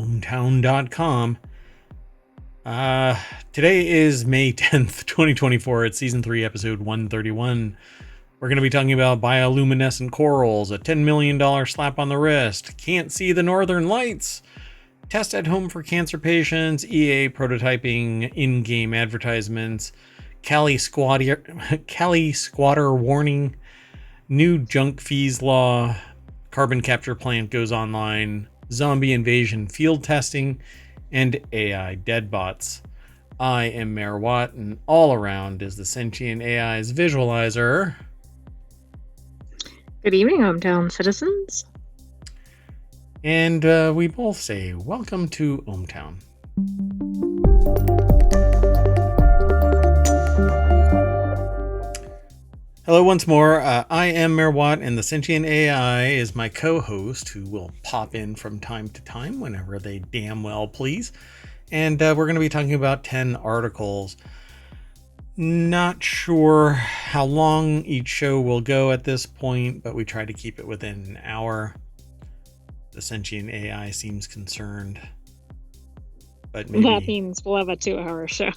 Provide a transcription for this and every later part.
ohmTown.com. Today is May 10th, 2024. It's Season 3, Episode 131. We're going to be talking about bioluminescent corals, a $10 million slap on the wrist, can't see the northern lights, test at home for cancer patients, EA prototyping, in-game advertisements, CaliSquatter Warning, new junk fees law, carbon capture plant goes online, zombie invasion field testing, and AI Deadbots. I am Mayor Watt, and all around is the sentient AI's visualizer. Good evening, ohmTown citizens. And we both say, welcome to ohmTown. Hello once more. I am Mayor Watt, and the sentient AI is my co-host, who will pop in from time to time whenever they damn well please. And we're going to be talking about 10 articles. Not sure how long each show will go at this point, but we try to keep it within an hour. The sentient AI seems concerned, but maybe that means we'll have a 2-hour show.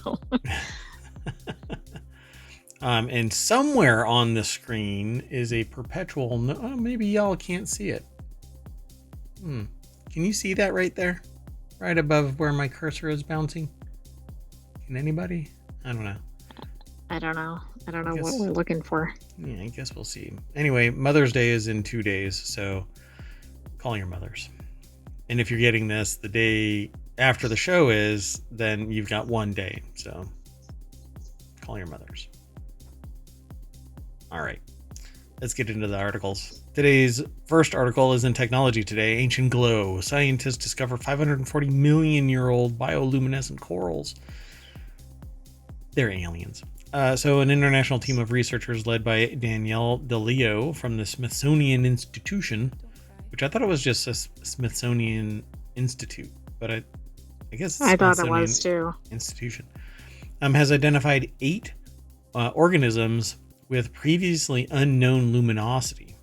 And somewhere on the screen is a perpetual. Maybe y'all can't see it. Can you see that right there, right above where my cursor is bouncing? Can anybody? I don't know. I don't know what we're looking for. Yeah, I guess we'll see. Anyway, Mother's Day is in 2 days, so call your mothers. And if you're getting this the day after the show is, then you've got 1 day. So call your mothers. All right, let's get into the articles. Today's first article is in Technology Today. Ancient Glow. Scientists discover 540 million-year-old bioluminescent corals. They're aliens. So an international team of researchers led by Danielle DeLeo from the Smithsonian Institution, which I thought it was just a Smithsonian Institute, but I guess I thought it was too. Institution, has identified 8 organisms with previously unknown luminosity.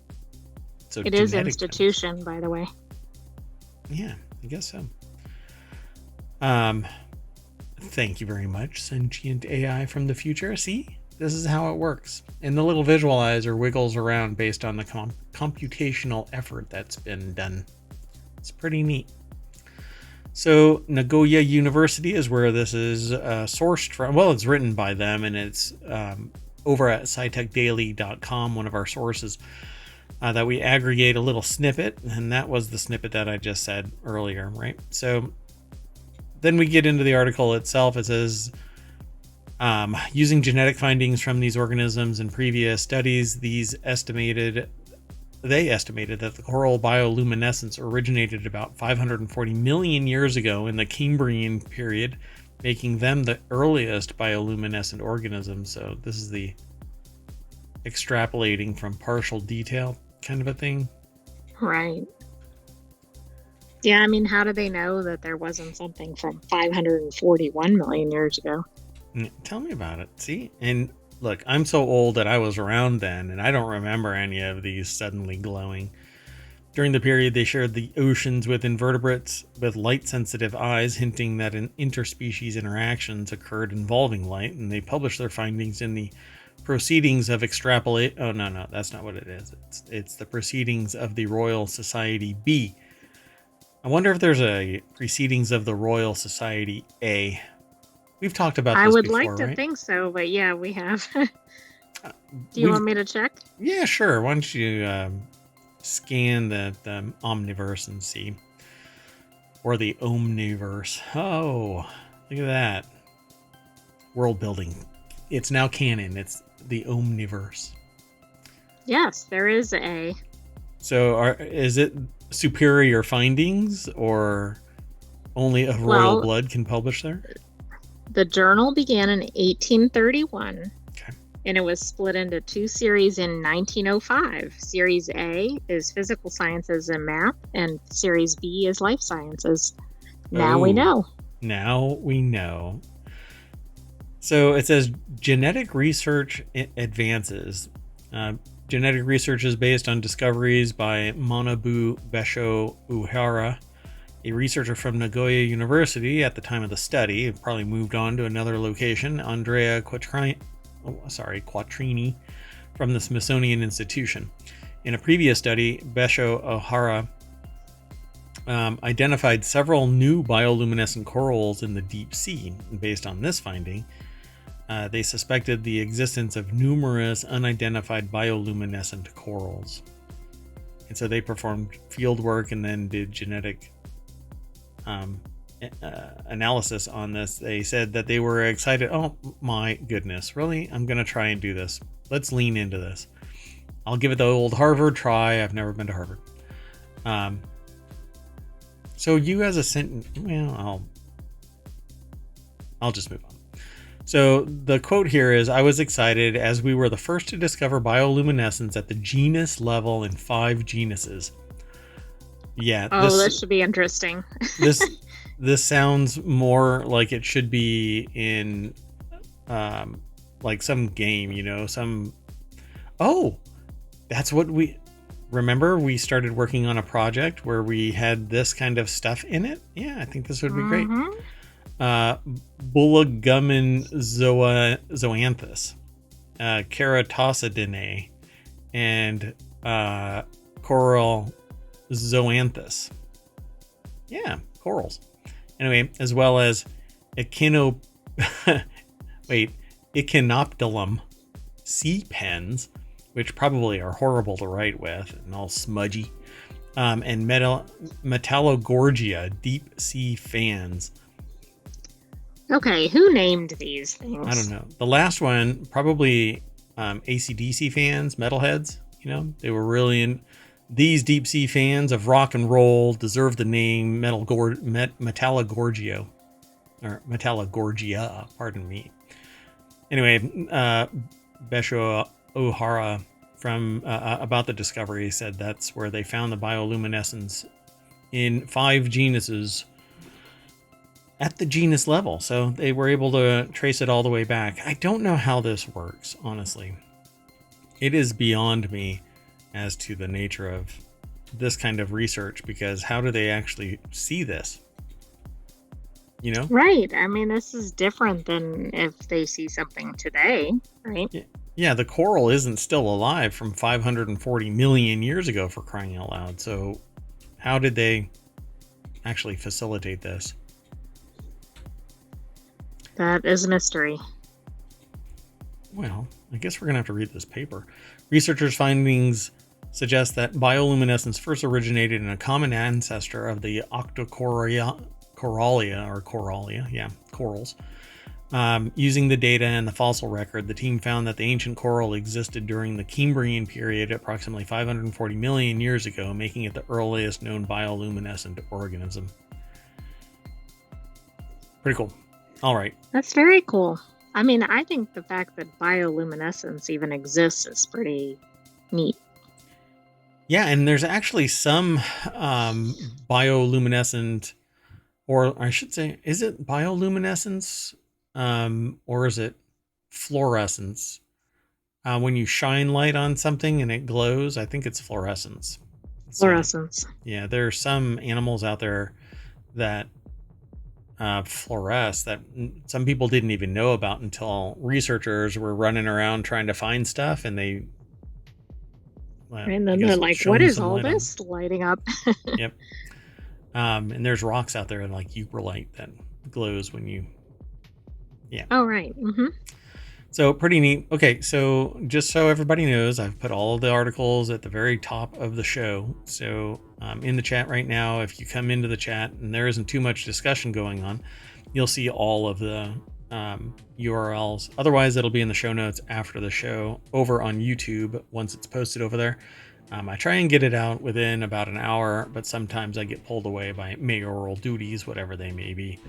So it is institution, by the way. Yeah, I guess so. Thank you very much, sentient AI from the future. See, this is how it works. And the little visualizer wiggles around based on the computational effort that's been done. It's pretty neat. So Nagoya University is where this is sourced from. Well, it's written by them, and it's over at scitechdaily.com, one of our sources, that we aggregate a little snippet. And that was the snippet that I just said earlier, right? So then we get into the article itself. It says, using genetic findings from these organisms in previous studies, they estimated that the coral bioluminescence originated about 540 million years ago in the Cambrian period, making them the earliest bioluminescent organisms. So this is the extrapolating from partial detail kind of a thing. Right. Yeah, I mean, how do they know that there wasn't something from 541 million years ago? Tell me about it. See? And look, I'm so old that I was around then, and I don't remember any of these suddenly glowing. During the period, they shared the oceans with invertebrates with light-sensitive eyes, hinting that an interspecies interactions occurred involving light, and they published their findings in the Proceedings of Extrapolate... Oh, no, that's not what it is. It's the Proceedings of the Royal Society B. I wonder if there's a Proceedings of the Royal Society A. We've talked about this before, I would like to right? think so, but yeah, we have. Do you want me to check? Yeah, sure. Why don't you scan the omniverse and see. Or the omniverse. Oh, look at that. World building. It's now canon. It's the omniverse. Yes, there is a. So is it superior findings, or only a royal blood can publish there? The journal began in 1831. Okay. And it was split into 2 series in 1905. Series A is physical sciences and math, and Series B is life sciences. Now we know. Now we know. So it says genetic research advances. Genetic research is based on discoveries by Manabu Besho Uhara A researcher from Nagoya University at the time of the study, probably moved on to another location, Andrea Quattrini from the Smithsonian Institution. In a previous study, Besho O'Hara identified several new bioluminescent corals in the deep sea. And based on this finding, they suspected the existence of numerous unidentified bioluminescent corals. And so they performed field work and then did genetic analysis on this. They said that they were excited. Oh my goodness, really? I'm going to try and do this. Let's lean into this. I'll give it the old Harvard try. I've never been to Harvard. So you as a sentence, well, I'll just move on. So the quote here is, I was excited as we were the first to discover bioluminescence at the genus level in 5 genuses. Yeah. Oh, this should be interesting. This sounds more like it should be in like some game, that's what remember we started working on a project where we had this kind of stuff in it. Yeah, I think this would be great. Bullagummin zoanthus, Keratosidae, and coral zoanthus. Yeah, corals. Anyway, as well as Echinoptilum sea pens, which probably are horrible to write with and all smudgy, and Metallogorgia deep sea fans. Okay, who named these things? I don't know. The last one, probably AC/DC fans, metalheads. They were really in. These deep sea fans of rock and roll deserve the name Metallogorgia, or Metallogorgia, pardon me. Anyway, Besho O'Hara from about the discovery said that's where they found the bioluminescence in 5 genuses at the genus level. So they were able to trace it all the way back. I don't know how this works, honestly. It is beyond me as to the nature of this kind of research, because how do they actually see this? Right. I mean, this is different than if they see something today, right? Yeah, the coral isn't still alive from 540 million years ago, for crying out loud. So how did they actually facilitate this? That is a mystery. Well, I guess we're going to have to read this paper. Researchers' findings suggest that bioluminescence first originated in a common ancestor of the Octocoralia, corals. Using the data and the fossil record, the team found that the ancient coral existed during the Cambrian period, approximately 540 million years ago, making it the earliest known bioluminescent organism. Pretty cool. All right. That's very cool. I mean, I think the fact that bioluminescence even exists is pretty neat. Yeah, and there's actually some bioluminescent, or I should say, is it bioluminescence or is it fluorescence? When you shine light on something and it glows, I think it's fluorescence. Fluorescence. Yeah, there are some animals out there that fluoresce that some people didn't even know about until researchers were running around trying to find stuff, and they and then they're like, what is all this lighting up? Yep. And there's rocks out there like Uprolite that glows when you Oh, right. So pretty neat. Okay, so just so everybody knows, I've put all of the articles at the very top of the show. So in the chat right now, if you come into the chat and there isn't too much discussion going on, you'll see all of the URLs. Otherwise, it'll be in the show notes after the show over on YouTube once it's posted over there. I try and get it out within about an hour, but sometimes I get pulled away by mayoral duties, whatever they may be.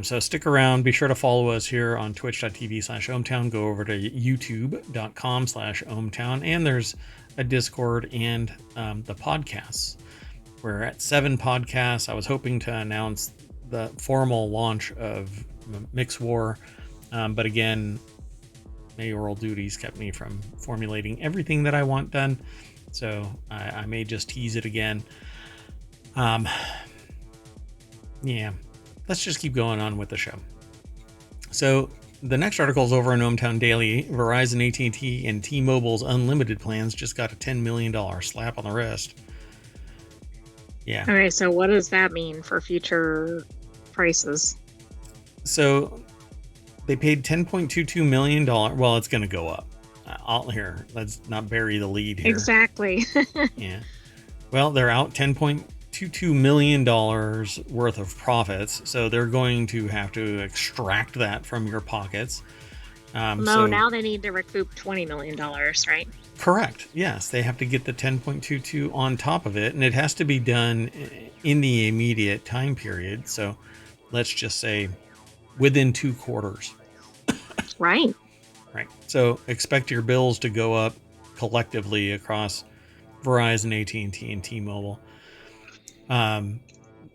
So stick around. Be sure to follow us here on twitch.tv/ohmTown. Go over to youtube.com/ohmTown. And there's a Discord and the podcasts. We're at 7 podcasts. I was hoping to announce the formal launch of Mix War. But again, mayoral duties kept me from formulating everything that I want done. So I may just tease it again. Yeah. Let's just keep going on with the show. So the next article is over on ohmTown Daily. Verizon, AT&T, and T-Mobile's unlimited plans just got a $10 million slap on the wrist. Yeah. Okay, so what does that mean for future prices? So they paid $10.22 million. Well, it's going to go up. Let's not bury the lead here. Exactly. Yeah. Well, they're out $10.22 million worth of profits. So they're going to have to extract that from your pockets. No, now they need to recoup $20 million, right? Correct. Yes, they have to get the 10.22 on top of it, and it has to be done in the immediate time period. So let's just say within 2 quarters. Right. Right. So expect your bills to go up collectively across Verizon, AT&T, and T-Mobile.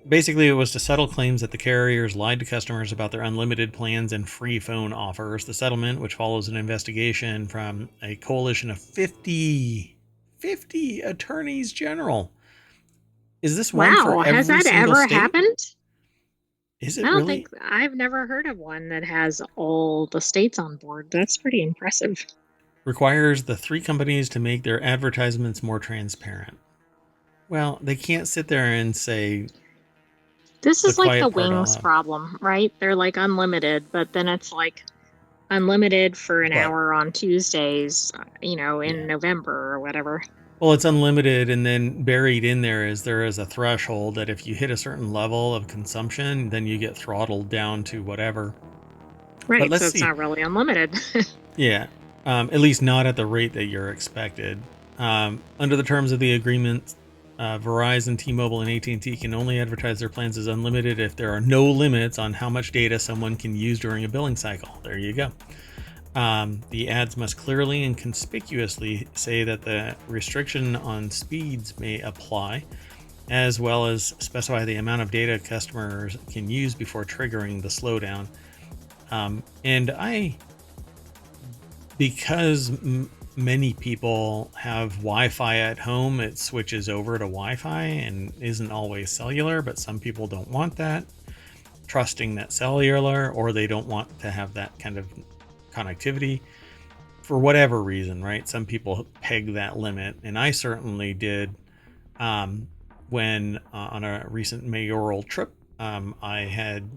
Basically, it was to settle claims that the carriers lied to customers about their unlimited plans and free phone offers. The settlement, which follows an investigation from a coalition of 50 attorneys general. Is this one for Wow, has every that single ever state? happened? Is I it don't really? think I've never heard of one that has all the states on board. That's pretty impressive. Requires the 3 companies to make their advertisements more transparent. Well, they can't sit there and say This the is like the quiet part out wings loud. problem, right? They're like unlimited, but then it's like unlimited for an But hour on Tuesdays, in yeah. November or whatever. Well, it's unlimited, and then buried in there is a threshold that if you hit a certain level of consumption, then you get throttled down to whatever. But Right, let's so it's see. not really unlimited. Yeah, at least not at the rate that you're expected. Under the terms of the agreement, Verizon, T-Mobile, and AT&T can only advertise their plans as unlimited if there are no limits on how much data someone can use during a billing cycle. There you go. The ads must clearly and conspicuously say that the restriction on speeds may apply, as well as specify the amount of data customers can use before triggering the slowdown. Because many people have Wi-Fi at home, it switches over to Wi-Fi and isn't always cellular, but some people don't want that, trusting that cellular, or they don't want to have that kind of connectivity for whatever reason, right? Some people peg that limit, and I certainly did when on a recent mayoral trip. I had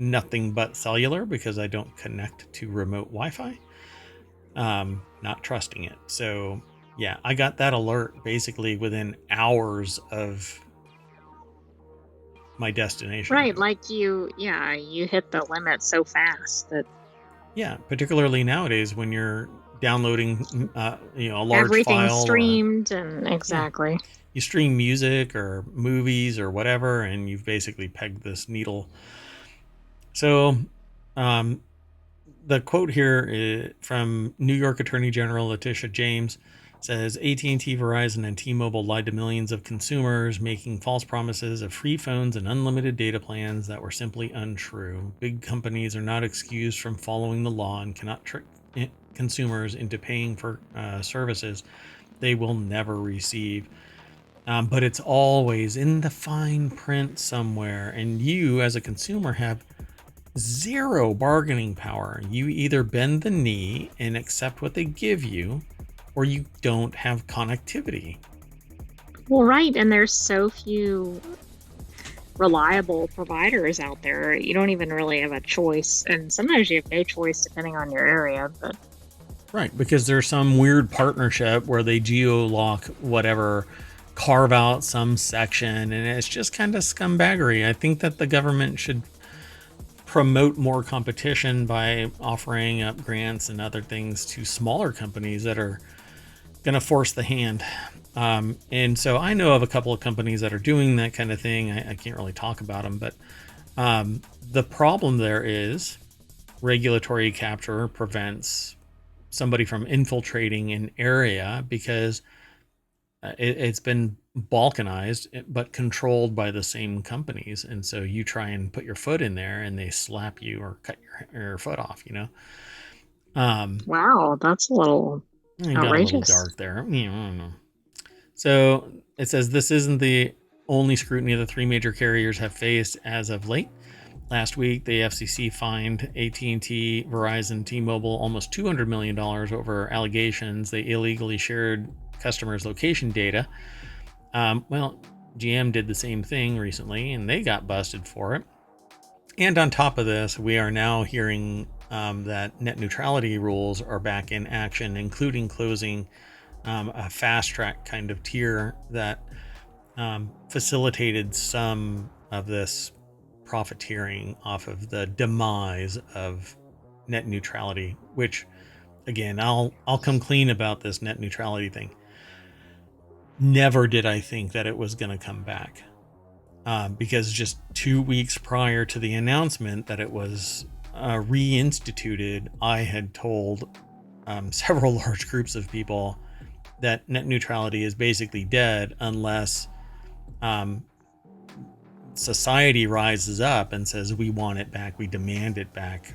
nothing but cellular because I don't connect to remote Wi-Fi, not trusting it. So yeah, I got that alert basically within hours of my destination. Right, like you hit the limit so fast that Yeah, particularly nowadays when you're downloading, a large everything's file, or streamed and yeah, exactly. you stream music or movies or whatever, and you've basically pegged this needle. So, the quote here is from New York Attorney General Letitia James. Says AT&T, Verizon, and T-Mobile lied to millions of consumers, making false promises of free phones and unlimited data plans that were simply untrue. Big companies are not excused from following the law and cannot trick consumers into paying for services they will never receive. But it's always in the fine print somewhere, and you as a consumer have zero bargaining power. You either bend the knee and accept what they give you, or you don't have connectivity. Well, right, and there's so few reliable providers out there. You don't even really have a choice, and sometimes you have no choice depending on your area. But Right, because there's some weird partnership where they geo-lock whatever, carve out some section, and it's just kind of scumbaggery. I think that the government should promote more competition by offering up grants and other things to smaller companies that are going to force the hand. And so I know of a couple of companies that are doing that kind of thing. I can't really talk about them, but the problem there is regulatory capture prevents somebody from infiltrating an area because it's been balkanized but controlled by the same companies, and so you try and put your foot in there and they slap you or cut your foot off. wow, that's a little It got a little outrageous. dark there. So it says this isn't the only scrutiny the three major carriers have faced as of late. Last week, the FCC fined AT&T, Verizon, T-Mobile almost $200 million over allegations they illegally shared customers' location data. Well, GM did the same thing recently, and they got busted for it. And on top of this, we are now hearing that net neutrality rules are back in action, including closing a fast track kind of tier that facilitated some of this profiteering off of the demise of net neutrality, which again, I'll come clean about this net neutrality thing. Never did I think that it was going to come back. Because just 2 weeks prior to the announcement that it was reinstituted, I had told several large groups of people that net neutrality is basically dead unless society rises up and says, we want it back, we demand it back.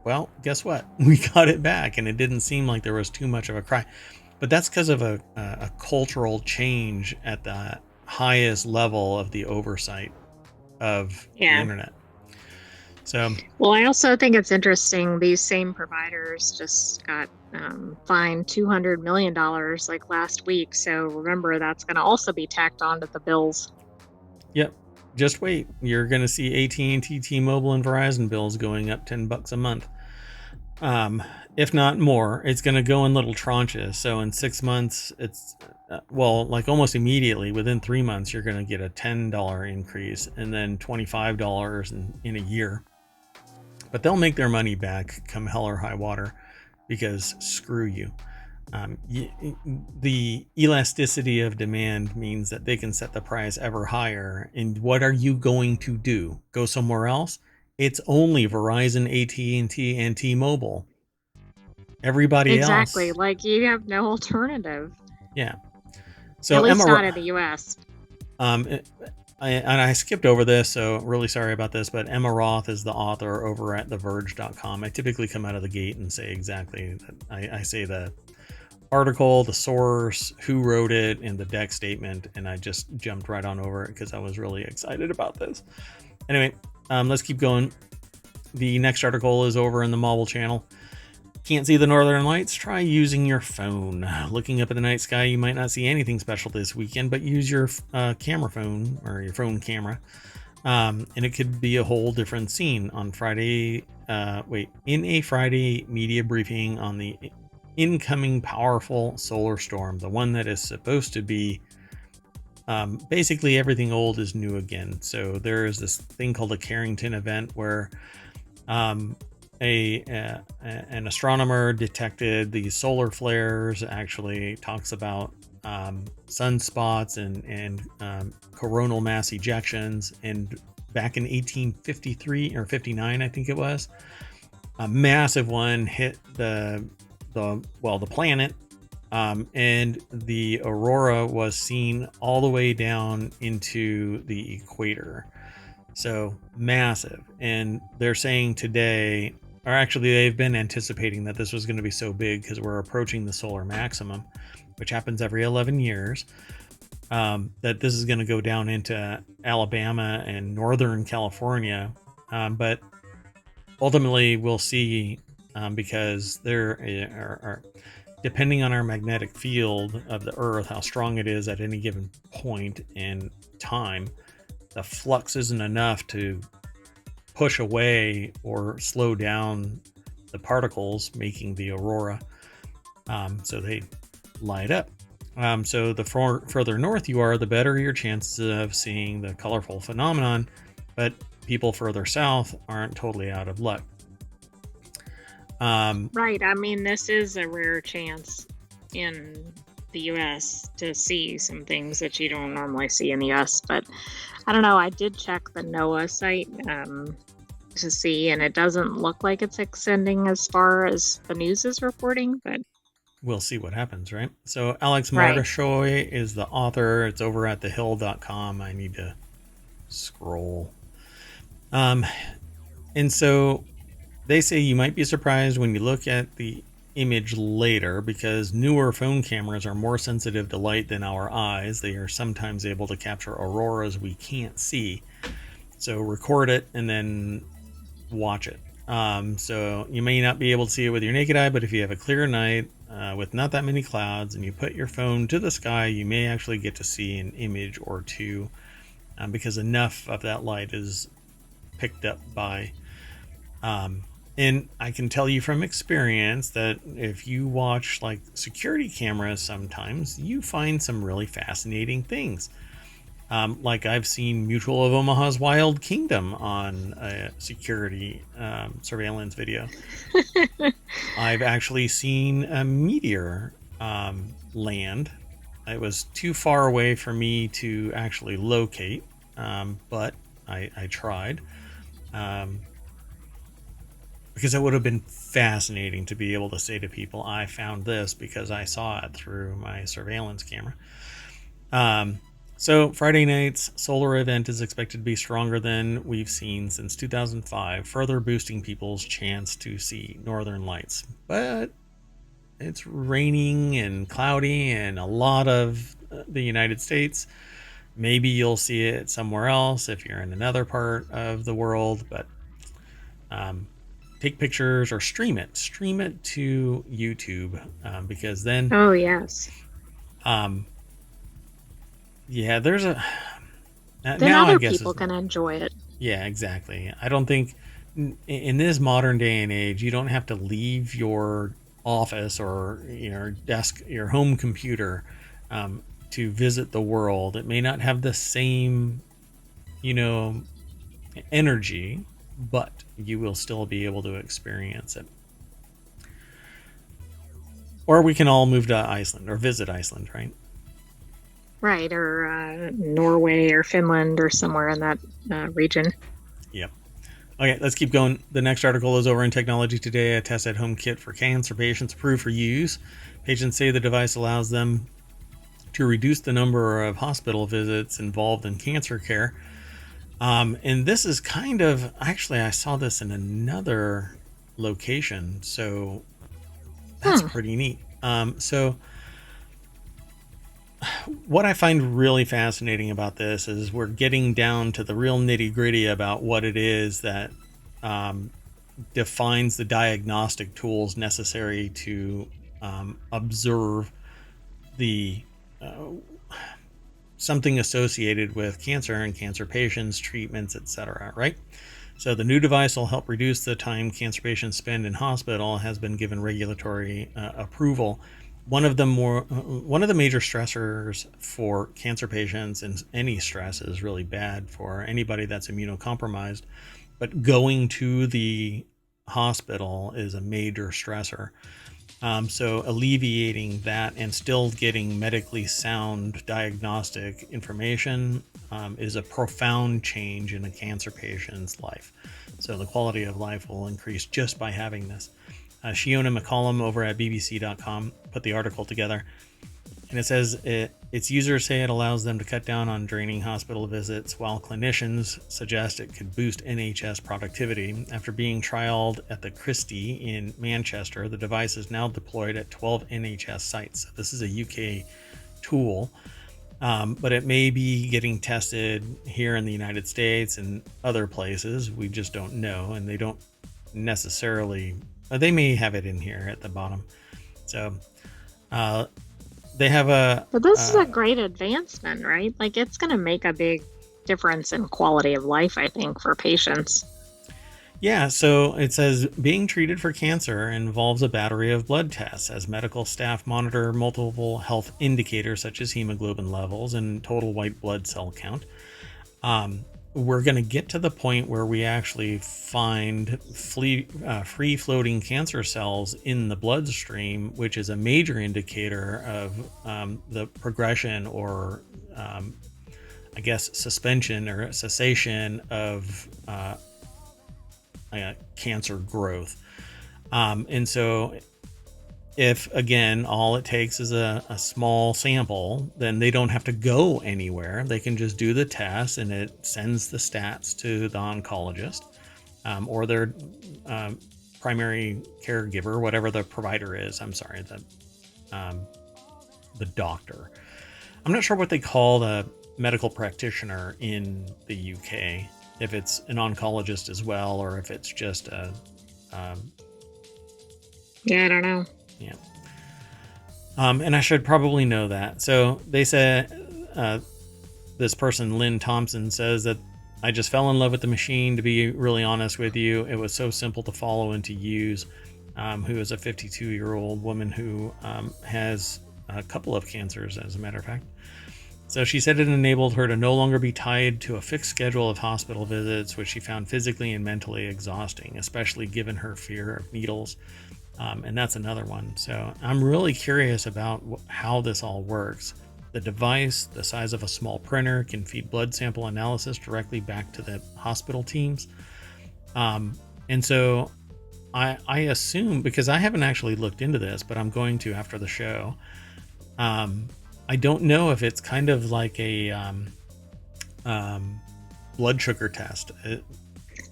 Well, guess what? We got it back, and it didn't seem like there was too much of a cry. But that's because of a cultural change at the highest level of the oversight of the internet. So, well, I also think it's interesting. These same providers just got fined $200 million like last week. So remember, that's going to also be tacked onto the bills. Yep. Just wait. You're going to see AT&T, T-Mobile, and Verizon bills going up $10 a month. If not more. It's going to go in little tranches. So in 6 months, it's like almost immediately within 3 months, you're going to get a $10 increase, and then $25 in a year. But they'll make their money back come hell or high water, because screw you. The elasticity of demand means that they can set the price ever higher. And what are you going to do? Go somewhere else? It's only Verizon, AT&T, and T-Mobile. Everybody else. Exactly. Like, you have no alternative. Yeah. So at least not in the US. I skipped over this, so really sorry about this, but Emma Roth is the author over at TheVerge.com. I typically come out of the gate and say exactly that. I say the article, the source, who wrote it, and the deck statement, and I just jumped right on over it because I was really excited about this. Anyway, let's keep going. The next article is over in the mobile channel. Can't see the northern lights? Try using your phone. Looking up at the night sky, you might not see anything special this weekend, but use your camera phone or your phone camera, and it could be a whole different scene on Friday. In a Friday media briefing on the incoming powerful solar storm, the one that is supposed to be basically everything old is new again. So there is this thing called a Carrington event where an astronomer detected these solar flares. Actually talks about sunspots and coronal mass ejections, and back in 1853 or 59, I think it was, a massive one hit the planet, and the aurora was seen all the way down into the equator. So massive. And they're saying today, or actually they've been anticipating that this was going to be so big because we're approaching the solar maximum, which happens every 11 years, that this is going to go down into Alabama and Northern California. But ultimately we'll see, because there are, depending on our magnetic field of the Earth, how strong it is at any given point in time, the flux isn't enough to push away or slow down the particles making the aurora. So they light up. So the further north you are, the better your chances of seeing the colorful phenomenon, but people further south aren't totally out of luck. Right. I mean, this is a rare chance in the US to see some things that you don't normally see in the US, but I don't know. I did check the NOAA site to see, and it doesn't look like it's extending as far as the news is reporting, but we'll see what happens, right? So Alex Mardashoy is the author. It's over at thehill.com. I need to scroll. And so they say you might be surprised when you look at the image later because newer phone cameras are more sensitive to light than our eyes. They are sometimes able to capture auroras we can't see. So record it and then watch it. So you may not be able to see it with your naked eye, but if you have a clear night with not that many clouds and you put your phone to the sky, you may actually get to see an image or two because enough of that light is picked up by and I can tell you from experience that if you watch like security cameras, sometimes you find some really fascinating things. Like I've seen Mutual of Omaha's Wild Kingdom on a security surveillance video. I've actually seen a meteor land. It was too far away for me to actually locate, but I tried. Because it would have been fascinating to be able to say to people, I found this because I saw it through my surveillance camera. So Friday night's solar event is expected to be stronger than we've seen since 2005, further boosting people's chance to see northern lights. But it's raining and cloudy in a lot of the United States. Maybe you'll see it somewhere else if you're in another part of the world, but take pictures or stream it to YouTube because then Oh, yes. Yeah, there's a Then now I other guess people can enjoy it. yeah, exactly. I don't think in this modern day and age you don't have to leave your office or your desk, your home computer to visit the world. It may not have the same energy, but you will still be able to experience it. Or we can all move to Iceland or visit Iceland, right? Right, or Norway or Finland or somewhere in that region. Yep. Okay, let's keep going. The next article is over in Technology Today. A test at home kit for cancer patients approved for use. Patients say the device allows them to reduce the number of hospital visits involved in cancer care. And this is kind of, actually, I saw this in another location, so that's pretty neat. So what I find really fascinating about this is we're getting down to the real nitty gritty about what it is that defines the diagnostic tools necessary to observe the something associated with cancer and cancer patients, treatments, etc. Right? So the new device will help reduce the time cancer patients spend in hospital. Has been given regulatory approval. One of the major stressors for cancer patients, and any stress is really bad for anybody that's immunocompromised, but going to the hospital is a major stressor. So alleviating that and still getting medically sound diagnostic information is a profound change in a cancer patient's life. So the quality of life will increase just by having this. Shiona McCollum over at bbc.com put the article together, and it says its users say it allows them to cut down on draining hospital visits, while clinicians suggest it could boost NHS productivity. After being trialed at the Christie in Manchester, the device is now deployed at 12 NHS sites. So this is a UK tool, but it may be getting tested here in the United States and other places. We just don't know, and they don't necessarily. They may have it in here at the bottom. So they have But this is a great advancement, right? Like, it's going to make a big difference in quality of life, I think, for patients. Yeah, so it says being treated for cancer involves a battery of blood tests as medical staff monitor multiple health indicators such as hemoglobin levels and total white blood cell count. We're going to get to the point where we actually find free-floating cancer cells in the bloodstream, which is a major indicator of the progression or, I guess, suspension or cessation of cancer growth. And so if, again, all it takes is a small sample, then they don't have to go anywhere. They can just do the test, and it sends the stats to the oncologist or their primary caregiver, whatever the provider is. I'm sorry, the doctor. I'm not sure what they call the medical practitioner in the UK, if it's an oncologist as well, or if it's just a Yeah, I don't know. yeah. And I should probably know that. So they said, this person, Lynn Thompson, says that I just fell in love with the machine, to be really honest with you. It was so simple to follow and to use. Who is a 52-year-old woman who has a couple of cancers, as a matter of fact. So she said it enabled her to no longer be tied to a fixed schedule of hospital visits, which she found physically and mentally exhausting, especially given her fear of needles. And that's another one. So I'm really curious about how this all works. The device, the size of a small printer, can feed blood sample analysis directly back to the hospital teams. And so I assume, because I haven't actually looked into this, but I'm going to after the show. I don't know if it's kind of like a blood sugar test.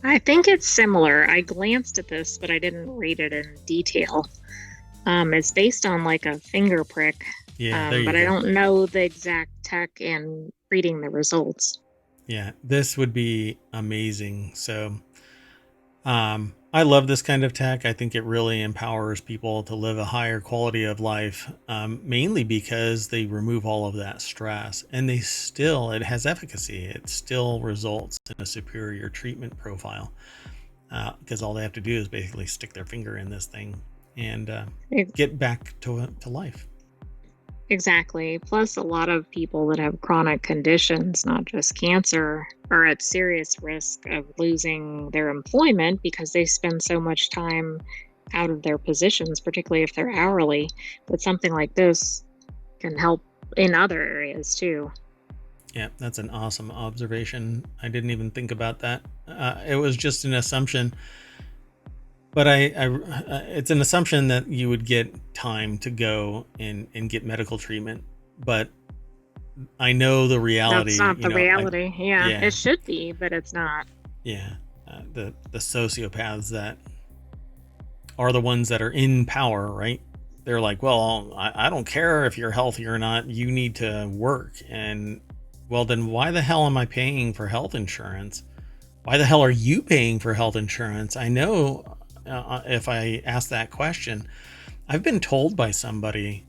I think it's similar. I glanced at this, but I didn't read it in detail. It's based on like a finger prick. Yeah, but I don't know the exact tech in reading the results. Yeah, this would be amazing. So I love this kind of tech. I think it really empowers people to live a higher quality of life, mainly because they remove all of that stress, and it has efficacy. It still results in a superior treatment profile, because all they have to do is basically stick their finger in this thing and get back to life. Exactly. Plus, a lot of people that have chronic conditions, not just cancer, are at serious risk of losing their employment because they spend so much time out of their positions, particularly if they're hourly. But something like this can help in other areas too. Yeah, that's an awesome observation. I didn't even think about that. It was just an assumption. But it's an assumption that you would get time to go and get medical treatment. But I know the reality. That's not the reality. Yeah, it should be, but it's not. Yeah, the sociopaths that are the ones that are in power, right? They're like, well, I don't care if you're healthy or not. You need to work. And well, then why the hell am I paying for health insurance? Why the hell are you paying for health insurance? I know. If I ask that question, I've been told by somebody,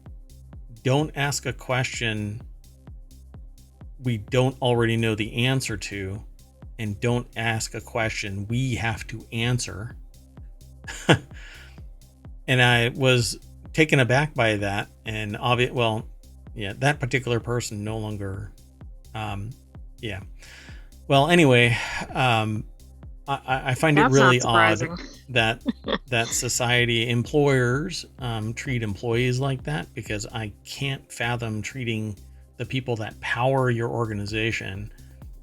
don't ask a question we don't already know the answer to, and don't ask a question we have to answer. And I was taken aback by that, and that particular person no longer, Well, anyway, I find it really odd that society employers treat employees like that, because I can't fathom treating the people that power your organization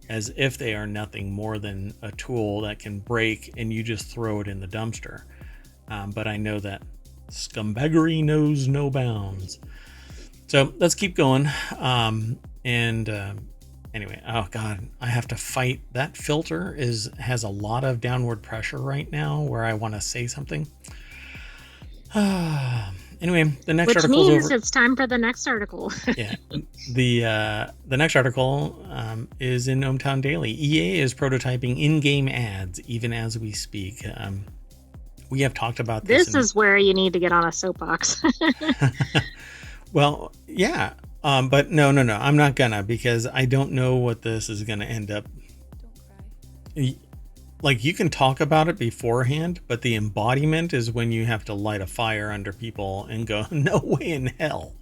as if they are nothing more than a tool that can break and you just throw it in the dumpster. But I know that scumbaggery knows no bounds. So let's keep going. Anyway, oh God, I have to fight. That filter has a lot of downward pressure right now where I want to say something. Anyway, the next article means it's time for the next article. Yeah, the next article is in ohmTown Daily. EA is prototyping in-game ads even as we speak. We have talked about this. This is where you need to get on a soapbox. Well, yeah. But no, I'm not gonna, because I don't know what this is gonna end up. Don't cry. Like, you can talk about it beforehand, but the embodiment is when you have to light a fire under people and go, no way in hell.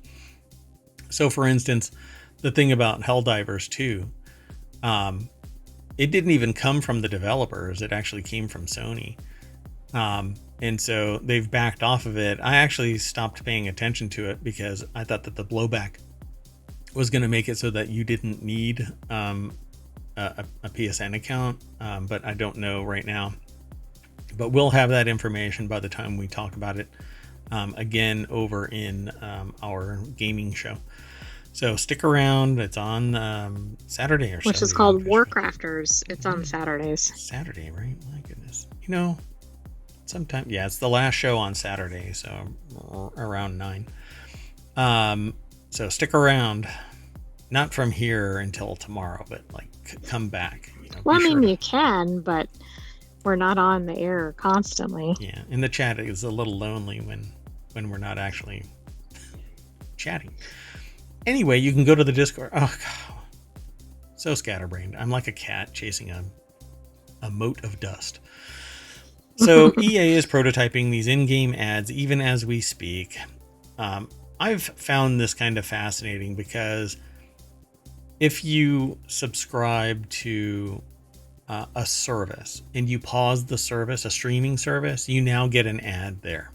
So, for instance, the thing about Helldivers 2, it didn't even come from the developers. It actually came from Sony. And so they've backed off of it. I actually stopped paying attention to it because I thought that the blowback was going to make it so that you didn't need a PSN account, but I don't know right now. But we'll have that information by the time we talk about it again over in our gaming show. So stick around. It's on Saturday or Sunday. Which is called Warcrafters. It's on Saturdays. Saturday, right? My goodness. sometime. Yeah, it's the last show on Saturday, so around 9. So stick around. Not from here until tomorrow, but like come back. Well, I Be sure mean, to. you can, but we're not on the air constantly. Yeah, in the chat is a little lonely when we're not actually chatting. Anyway, you can go to the Discord. Oh god, so scatterbrained. I'm like a cat chasing a mote of dust. So EA is prototyping these in-game ads even as we speak. I've found this kind of fascinating because if you subscribe to a service and you pause the service, a streaming service, you now get an ad there.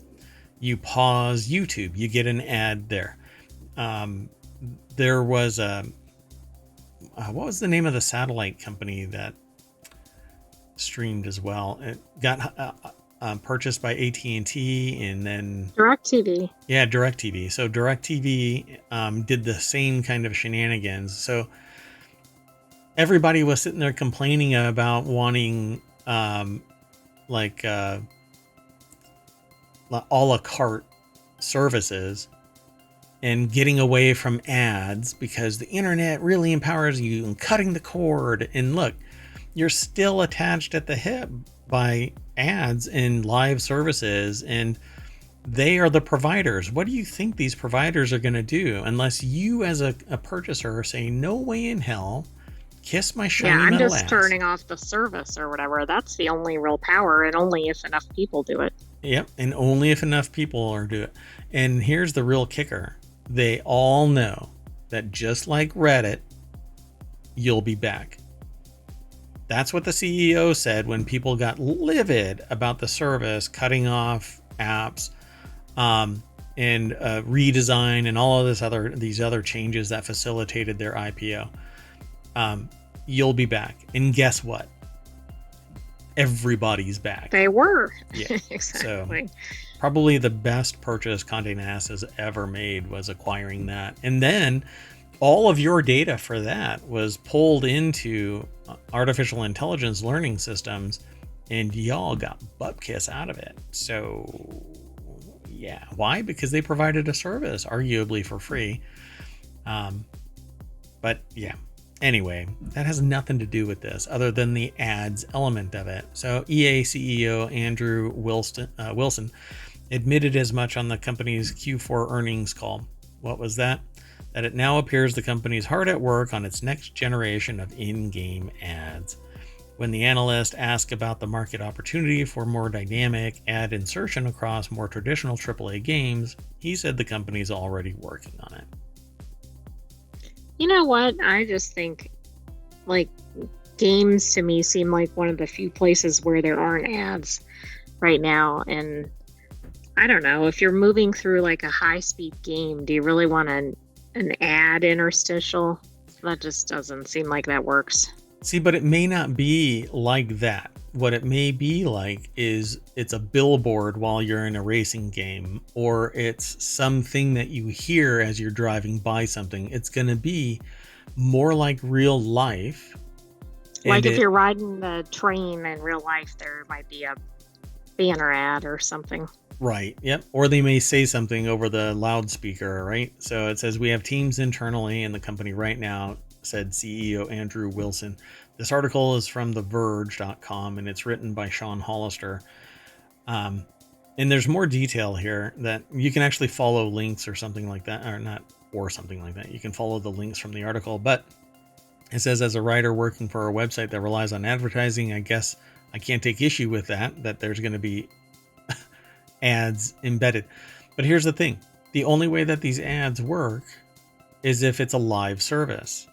You pause YouTube, you get an ad there. There was what was the name of the satellite company that streamed as well? It got purchased by AT&T and then DirecTV. Yeah, DirecTV. So DirecTV did the same kind of shenanigans. So everybody was sitting there complaining about wanting like a la carte services and getting away from ads because the internet really empowers you and cutting the cord. And look, you're still attached at the hip by ads and live services, and they are the providers. What do you think these providers are going to do unless you as a purchaser say, no way in hell, kiss my shiny I'm metal just ass. turning off the service or whatever. That's the only real power, and only if enough people do it. Yep, and only if enough people are do it. And here's the real kicker. They all know that just like Reddit, you'll be back. That's what the CEO said when people got livid about the service cutting off apps and redesign and all of these other changes that facilitated their IPO. You'll be back. And guess what? Everybody's back. They were. Yeah. Exactly. So probably the best purchase Condé Nast has ever made was acquiring that. And then all of your data for that was pulled into artificial intelligence learning systems, and y'all got butt kiss out of it. So yeah, why? Because they provided a service, arguably for free. But yeah, anyway, that has nothing to do with this other than the ads element of it. So EA CEO Andrew Wilson admitted as much on the company's Q4 earnings call. What was that? That it now appears the company is hard at work on its next generation of in-game ads. When the analyst asked about the market opportunity for more dynamic ad insertion across more traditional AAA games, he said the company's already working on it. You know what? I just think, like, games to me seem like one of the few places where there aren't ads right now. And I don't know, if you're moving through like a high-speed game, do you really want an ad interstitial? That just doesn't seem like that works. See, but it may not be like that. What it may be like is it's a billboard while you're in a racing game, or it's something that you hear as you're driving by something. It's going to be more like real life. Like if you're riding the train in real life, there might be a banner ad or something. Right. Yep. Or they may say something over the loudspeaker, right? So it says we have teams internally in the company right now, said CEO Andrew Wilson. This article is from TheVerge.com and it's written by Sean Hollister. And there's more detail here that you can actually follow links or something like that, or not, or something like that. You can follow the links from the article, but it says as a writer working for a website that relies on advertising, I guess I can't take issue with that there's going to be ads embedded. But here's the thing. The only way that these ads work is if it's a live service.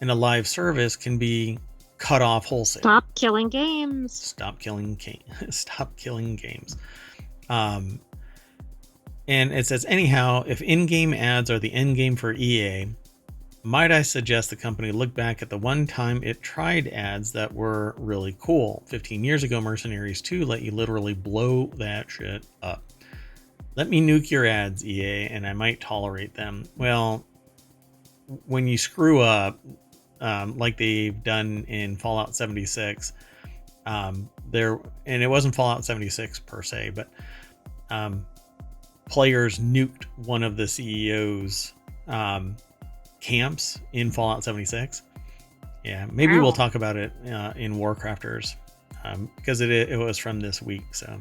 And a live service can be cut off wholesale. Stop killing games. Stop killing games. And it says, anyhow, if in-game ads are the end game for EA, might I suggest the company look back at the one time it tried ads that were really cool. 15 years ago, Mercenaries 2 let you literally blow that shit up. Let me nuke your ads, EA, and I might tolerate them. Well, when you screw up, like they've done in Fallout 76, There, and it wasn't Fallout 76 per se, but players nuked one of the CEO's camps in Fallout 76. Yeah, maybe we'll Wow. talk about it in Warcrafters, because it was from this week. So,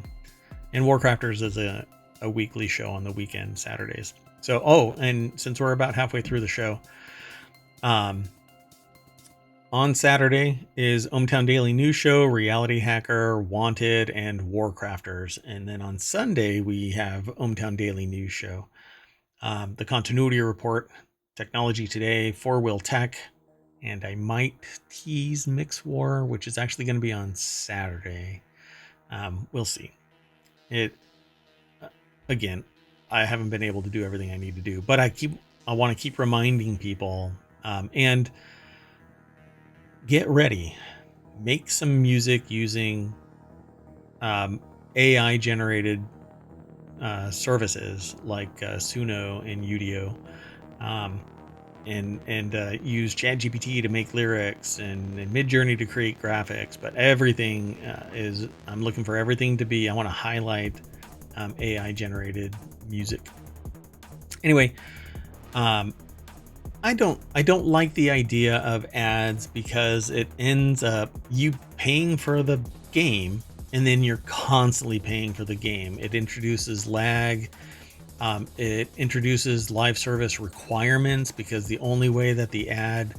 and Warcrafters is a weekly show on the weekend, Saturdays. So, and since we're about halfway through the show, on Saturday is ohmTown Daily News Show, Reality Hacker, Wanted, and Warcrafters. And then on Sunday, we have ohmTown Daily News Show, the Continuity Report, Technology Today, Four Wheel Tech, and I might tease Mix War, which is actually going to be on Saturday. We'll see. Again, I haven't been able to do everything I need to do, but I want to keep reminding people, and get ready. Make some music using AI generated services like Suno and Udio, and use ChatGPT to make lyrics and Midjourney to create graphics. But everything I'm looking for everything to be. I want to highlight AI generated music. Anyway, I don't like the idea of ads, because it ends up you paying for the game and then you're constantly paying for the game. It introduces lag. It introduces live service requirements, because the only way that the ad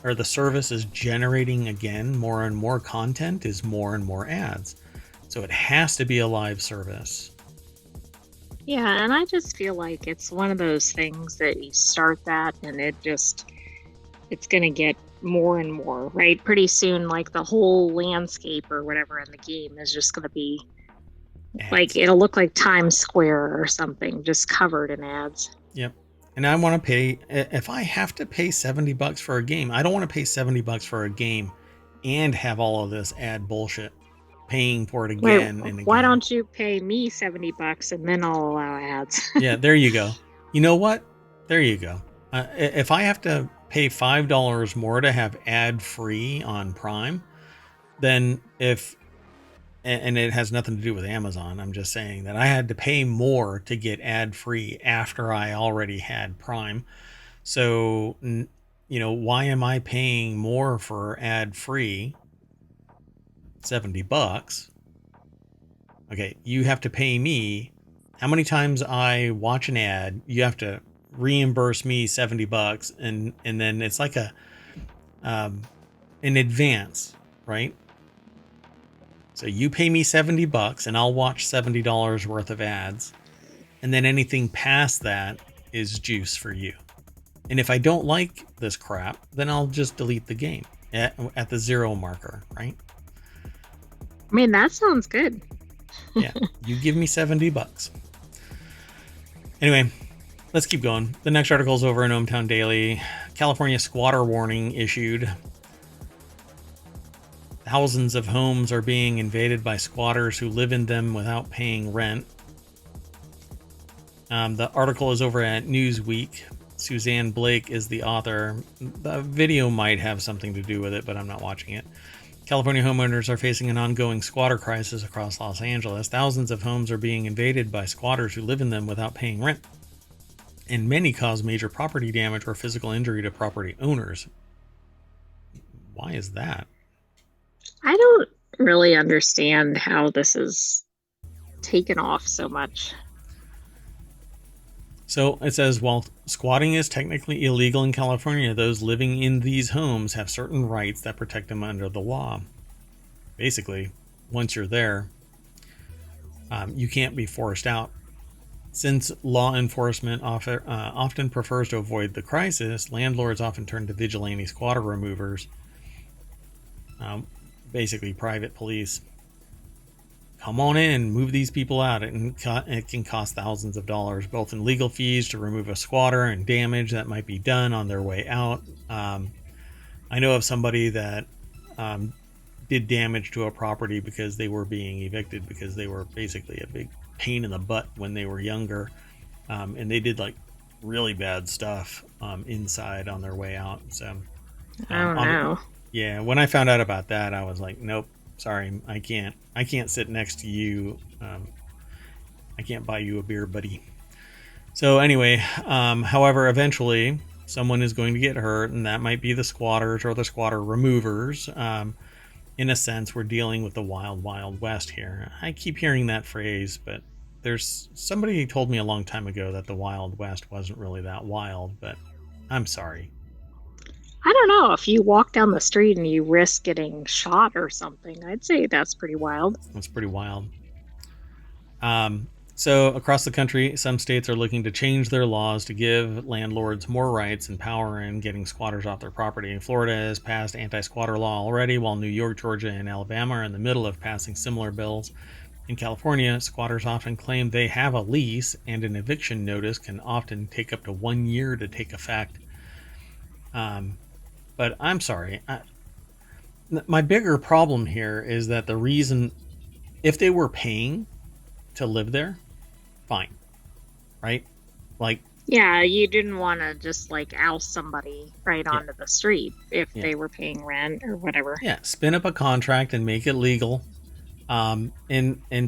or the service is generating again more and more content is more and more ads. So it has to be a live service. Yeah, and I just feel like it's one of those things that you start that and it's going to get more and more, right? Pretty soon, like the whole landscape or whatever in the game is just going to be like, Ads. it'll look like Times Square or something, just covered in ads. Yep. And I want to pay, if I have to pay $70 for a game, I don't want to pay $70 for a game and have all of this ad bullshit, paying for it Wait, again and why again. don't you pay me $70 and then I'll allow ads? Yeah, there you go. You know what? There you go. If I have to pay $5 more to have ad free on Prime, then and it has nothing to do with Amazon. I'm just saying that I had to pay more to get ad free after I already had Prime. So, why am I paying more for ad free? $70. Okay, you have to pay me. How many times I watch an ad, you have to reimburse me $70, and then it's like an advance, right? So you pay me $70 and I'll watch $70 worth of ads, and then anything past that is juice for you. And if I don't like this crap, then I'll just delete the game at the zero marker, right? I mean, that sounds good. Yeah, you give me $70. Anyway, let's keep going. The next article is over in ohmTown Daily. California squatter warning issued. Thousands of homes are being invaded by squatters who live in them without paying rent. The article is over at Newsweek. Suzanne Blake is the author. The video might have something to do with it, but I'm not watching it. California homeowners are facing an ongoing squatter crisis across Los Angeles. Thousands of homes are being invaded by squatters who live in them without paying rent, and many cause major property damage or physical injury to property owners. Why is that? I don't really understand how this is taken off so much. So it says, while squatting is technically illegal in California, those living in these homes have certain rights that protect them under the law. Basically, once you're there, you can't be forced out. Since law enforcement often prefers to avoid the crisis, landlords often turn to vigilante squatter removers, basically private police. Come on in, move these people out. It can cost thousands of dollars, both in legal fees to remove a squatter and damage that might be done on their way out. I know of somebody that did damage to a property because they were being evicted because they were basically a big pain in the butt when they were younger. And they did like really bad stuff inside on their way out. So I don't know. yeah, when I found out about that, I was like, nope, sorry, I can't sit next to you. I can't buy you a beer, buddy. So anyway, however, eventually someone is going to get hurt, and that might be the squatters or the squatter removers. In a sense, we're dealing with the wild, wild west here. I keep hearing that phrase, but there's somebody told me a long time ago that the wild west wasn't really that wild, but I'm sorry. I don't know. If you walk down the street and you risk getting shot or something, I'd say that's pretty wild. That's pretty wild. So across the country, some states are looking to change their laws to give landlords more rights and power in getting squatters off their property. Florida has passed anti-squatter law already, while New York, Georgia, and Alabama are in the middle of passing similar bills. In California, squatters often claim they have a lease, and an eviction notice can often take up to 1 year to take effect. But I'm sorry. My bigger problem here is that the reason, if they were paying to live there, fine, right? Like, Yeah, you didn't want to just like oust somebody right yeah, onto the street if yeah, they were paying rent or whatever. yeah, spin up a contract and make it legal, and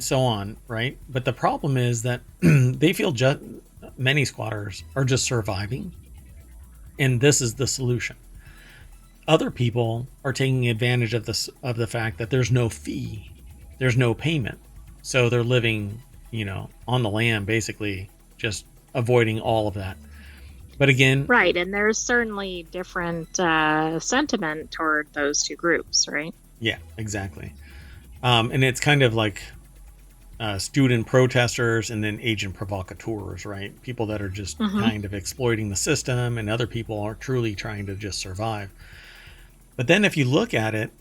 so on, right? But the problem is that they feel many squatters are just surviving, and this is the solution. Other people are taking advantage of the fact that there's no fee, there's no payment, so they're living, on the lam, basically, just avoiding all of that. But again, Right, and there's certainly different sentiment toward those two groups, right? yeah, exactly. And it's kind of like student protesters and then agent provocateurs, right? People that are just Mm-hmm. kind of exploiting the system, and other people are truly trying to just survive. But then if you look at it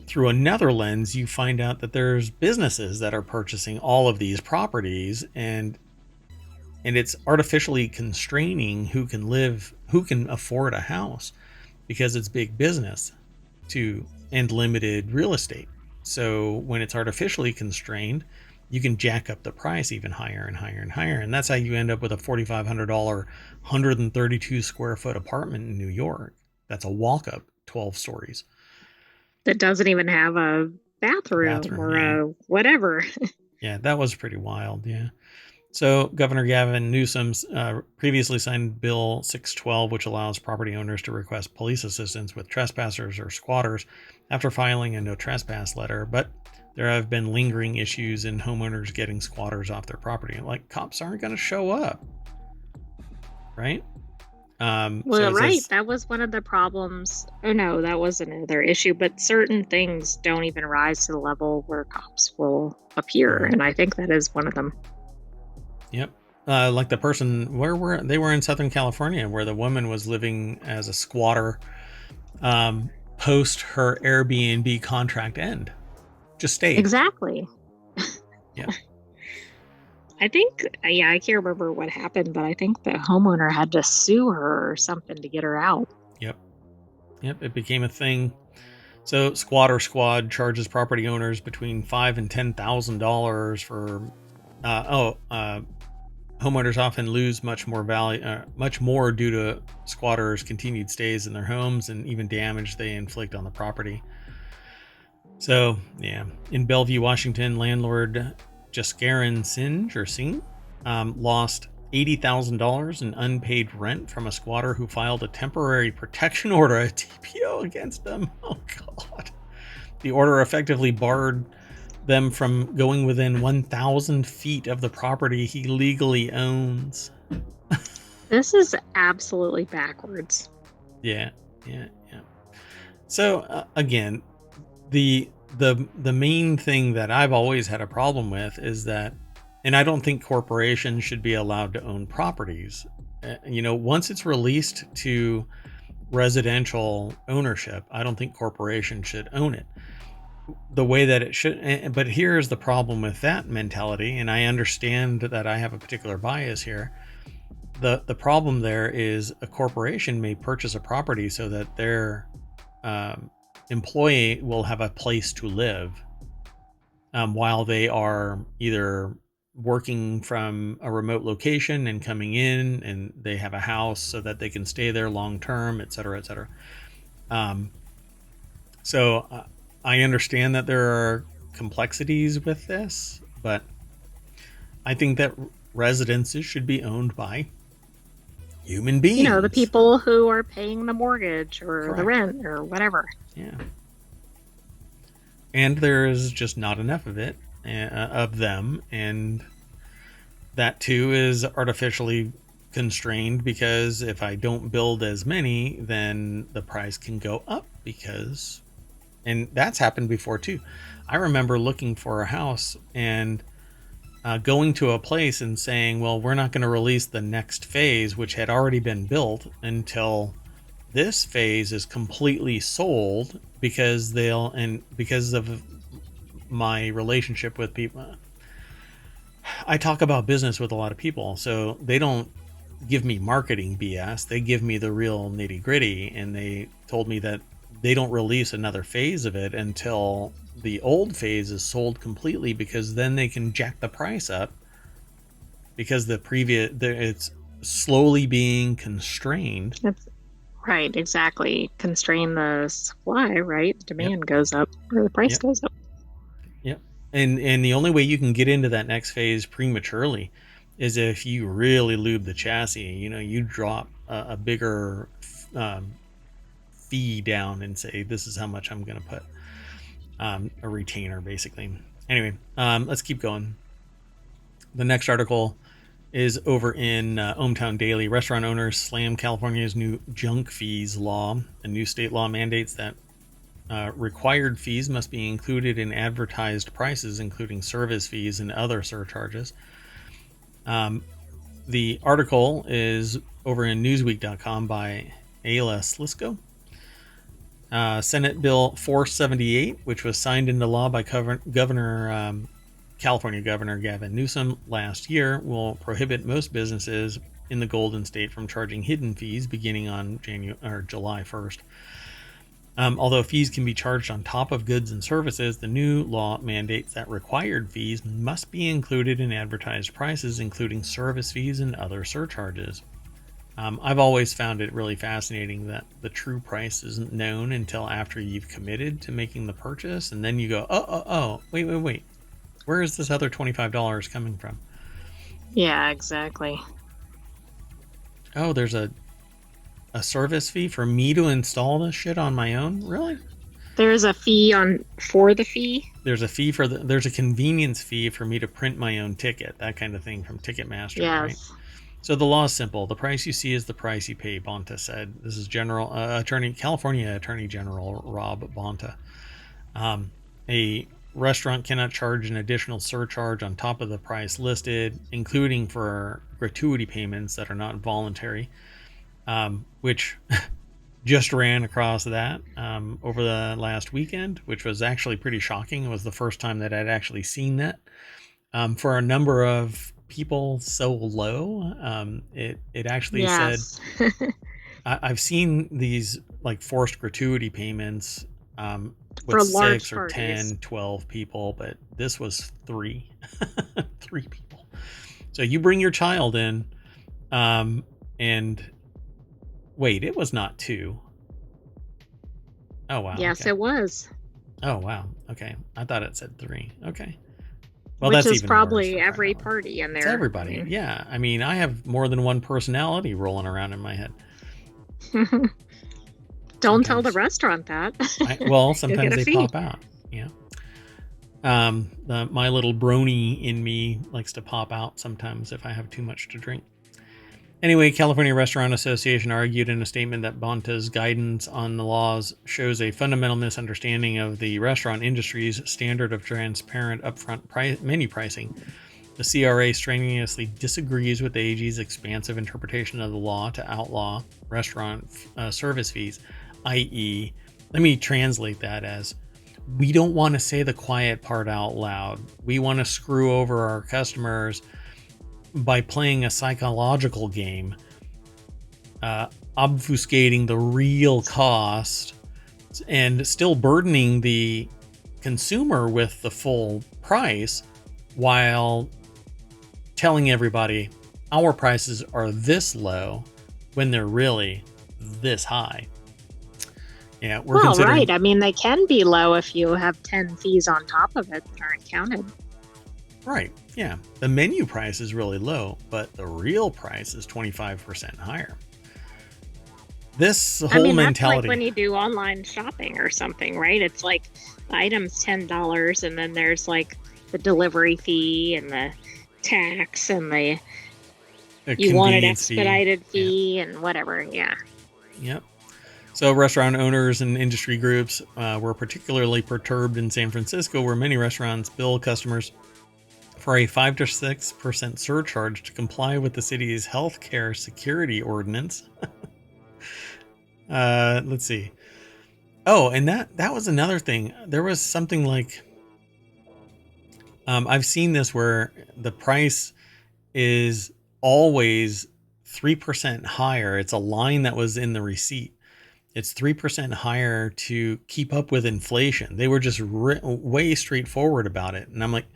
through another lens, you find out that there's businesses that are purchasing all of these properties, and it's artificially constraining who can afford a house, because it's big business and limited real estate. So when it's artificially constrained, you can jack up the price even higher and higher and higher, and that's how you end up with a $4,500 132 square foot apartment in New York. That's a walk-up, 12 stories. That doesn't even have a bathroom or Yeah. a whatever. Yeah, that was pretty wild. Yeah. So Governor Gavin Newsom previously signed Bill 612, which allows property owners to request police assistance with trespassers or squatters after filing a no trespass letter. But there have been lingering issues in homeowners getting squatters off their property. Like, cops aren't going to show up, right? Well, right. That was one of the problems. Oh, no, that was another issue. But certain things don't even rise to the level where cops will appear. Mhm. And I think that is one of them. Yep. Like the person, they were in Southern California, where the woman was living as a squatter post her Airbnb contract end. Just stayed. Exactly. Yeah. I think, yeah, I can't remember what happened, but I think the homeowner had to sue her or something to get her out. Yep. It became a thing. So Squatter Squad charges property owners between $5,000 and $10,000 for. Homeowners often lose much more due to squatters' continued stays in their homes and even damage they inflict on the property. So, yeah, in Bellevue, Washington, landlord Jaskaran Singh lost $80,000 in unpaid rent from a squatter who filed a temporary protection order, a TPO, against them. Oh, God. The order effectively barred them from going within 1,000 feet of the property he legally owns. This is absolutely backwards. Yeah. So again, the main thing that I've always had a problem with is that, and I don't think corporations should be allowed to own properties. Once it's released to residential ownership, I don't think corporations should own it the way that it should. But here's the problem with that mentality, and I understand that I have a particular bias here. The problem there is a corporation may purchase a property so that their employee will have a place to live while they are either working from a remote location and coming in, and they have a house so that they can stay there long term, et cetera, et cetera. I understand that there are complexities with this, but I think that residences should be owned by human The beings. people who are paying the mortgage or the Correct. rent or whatever. Yeah. And there is just not enough of it, of them, and that too is artificially constrained, because if I don't build as many, then the price can go up, because, and that's happened before too. I remember looking for a house and going to a place and saying, well, we're not going to release the next phase, which had already been built, until this phase is completely sold, because because of my relationship with people. I talk about business with a lot of people, so they don't give me marketing BS. They give me the real nitty gritty, and they told me that they don't release another phase of it until the old phase is sold completely, because then they can jack the price up, because it's slowly being constrained. That's right, exactly. Constrain the supply, right? Yep. Demand goes up or the price Yep. goes up. Yep. And the only way you can get into that next phase prematurely is if you really lube the chassis. You drop a bigger fee down and say, this is how much I'm going to put, a retainer, basically. Anyway, let's keep going. The next article is over in ohmTown Daily. Restaurant owners slam California's new junk fees law. A new state law mandates that required fees must be included in advertised prices, including service fees and other surcharges. The article is over in newsweek.com by Ayla Slisko. Senate Bill 478, which was signed into law by California Governor Gavin Newsom last year, will prohibit most businesses in the Golden State from charging hidden fees beginning on July 1st. Although fees can be charged on top of goods and services, the new law mandates that required fees must be included in advertised prices, including service fees and other surcharges. I've always found it really fascinating that the true price isn't known until after you've committed to making the purchase, and then you go, wait. Where is this other $25 coming from? Yeah, exactly. Oh, there's a service fee for me to install this shit on my own? Really? There's a fee for the fee. There's a convenience fee for me to print my own ticket, that kind of thing, from Ticketmaster, Yes. right? So the law is simple. The price you see is the price you pay, Bonta said. This is California Attorney General Rob Bonta. A restaurant cannot charge an additional surcharge on top of the price listed, including for gratuity payments that are not voluntary, which just ran across that over the last weekend, which was actually pretty shocking. It was the first time that I'd actually seen that. For a number of people so low, it actually said, I've seen these like forced gratuity payments with for 6 or parties. 10, 12 people, but this was 3 people. So you bring your child in, and wait, it was not 2. Oh wow. Yes, okay. It was. Oh wow. Okay, I thought it said 3. Okay. Well, which that's is even probably worse for every crying out loud. party in there. It's everybody. Yeah. I mean, I have more than one personality rolling around in my head. Don't tell the restaurant that. Sometimes they pop out. Yeah. My little brony in me likes to pop out sometimes if I have too much to drink. Anyway, California Restaurant Association argued in a statement that Bonta's guidance on the laws shows a fundamental misunderstanding of the restaurant industry's standard of transparent upfront menu pricing. The CRA strenuously disagrees with the AG's expansive interpretation of the law to outlaw restaurant service fees, i.e., let me translate that as, we don't want to say the quiet part out loud. We want to screw over our customers by playing a psychological game, obfuscating the real cost and still burdening the consumer with the full price, while telling everybody our prices are this low when they're really this high. Yeah, we're Well, considering. right. I mean, they can be low if you have 10 fees on top of it that aren't counted. Right. Yeah. The menu price is really low, but the real price is 25% higher. This I whole mean, that's like when mentality. you do online shopping or something, right? It's like the item's $10 and then there's like the delivery fee and the tax and the A you want it convenience fee. expedited Yeah. fee and whatever. Yeah. Yep. So, restaurant owners and industry groups were particularly perturbed in San Francisco, where many restaurants bill customers for a 5 to 6% surcharge to comply with the city's healthcare security ordinance. Let's see. Oh, and that was another thing. There was something like I've seen this where the price is always 3% higher. It's a line that was in the receipt. It's 3% higher to keep up with inflation. They were just way straightforward about it. And I'm like,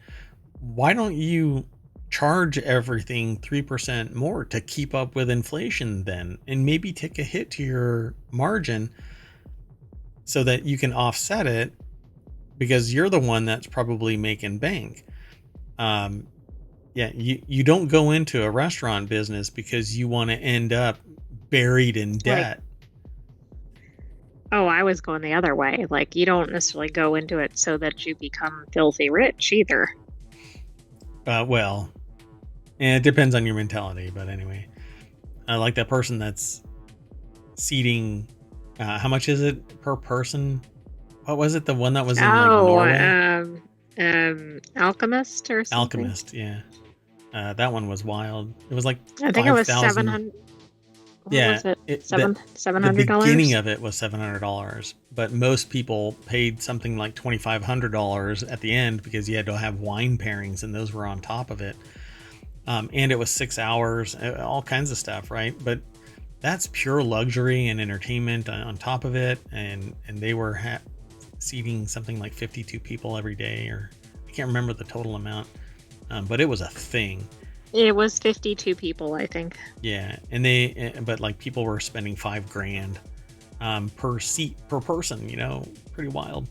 why don't you charge everything 3% more to keep up with inflation then? And maybe take a hit to your margin so that you can offset it because you're the one that's probably making bank. Yeah, you don't go into a restaurant business because you want to end up buried in Like, debt. oh, I was going the other way. Like, you don't necessarily go into it so that you become filthy rich either. Well, and it depends on your mentality, but anyway, I like that person that's seating. How much is it per person? What was it? The one that was in like Oh, Norway? Alchemist or something. Alchemist, yeah. That one was wild. It was like I think it was 5,000. 700. What Yeah, was it? Seven the hundred beginning dollars. of it was $700, but most people paid something like $2,500 at the end because you had to have wine pairings, and those were on top of it. And it was 6 hours, all kinds of stuff, right? But that's pure luxury and entertainment on top of it, and they were seating something like 52 people every day, or I can't remember the total amount, but it was a thing. It was 52 people, I think. Yeah, but like people were spending $5,000 per seat per person. Pretty wild.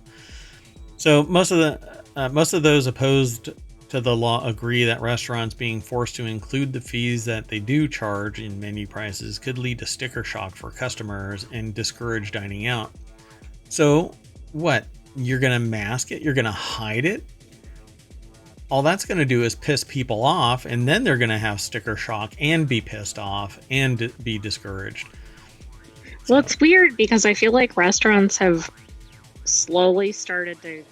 So most of those opposed to the law agree that restaurants being forced to include the fees that they do charge in menu prices could lead to sticker shock for customers and discourage dining out. So what? You're gonna mask it? You're gonna hide it? All that's going to do is piss people off, and then they're going to have sticker shock and be pissed off and be discouraged. Well, it's weird because I feel like restaurants have slowly started to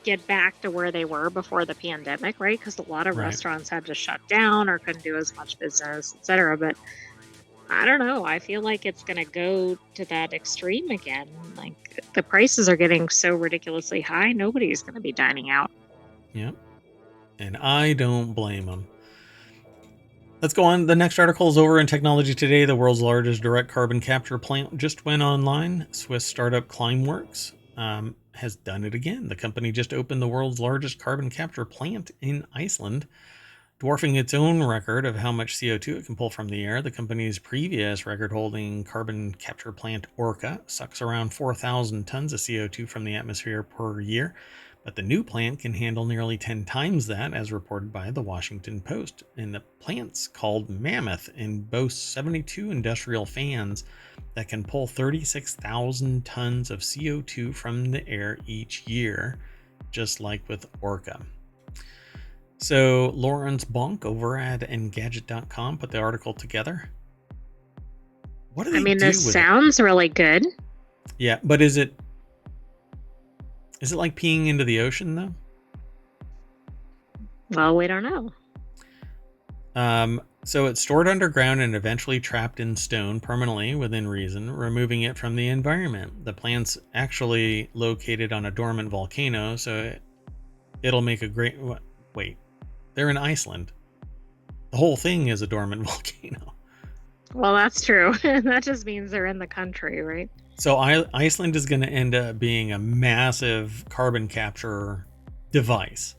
get back to where they were before the pandemic, right? Because a lot of restaurants had to shut down or couldn't do as much business, etc. But I don't know. I feel like it's going to go to that extreme again. Like the prices are getting so ridiculously high, nobody's going to be dining out. Yep. And I don't blame them. Let's go on. The next article is over in Technology Today. The world's largest direct carbon capture plant just went online. Swiss startup Climeworks has done it again. The company just opened the world's largest carbon capture plant in Iceland, dwarfing its own record of how much CO2 it can pull from the air. The company's previous record-holding carbon capture plant, Orca, sucks around 4,000 tons of CO2 from the atmosphere per year. But the new plant can handle nearly 10 times that, as reported by the Washington Post. And the plant's called Mammoth and boasts 72 industrial fans that can pull 36,000 tons of CO2 from the air each year, just like with Orca. So Lawrence Bonk over at Engadget.com put the article together. What do they do this with sounds really good. Yeah, but is it like peeing into the ocean, though? Well, we don't know. So it's stored underground and eventually trapped in stone permanently within reason, removing it from the environment. The plant's actually located on a dormant volcano, so it'll make a great... Wait, they're in Iceland. The whole thing is a dormant volcano. Well, that's true. That just means they're in the country, right? So Iceland is going to end up being a massive carbon capture device.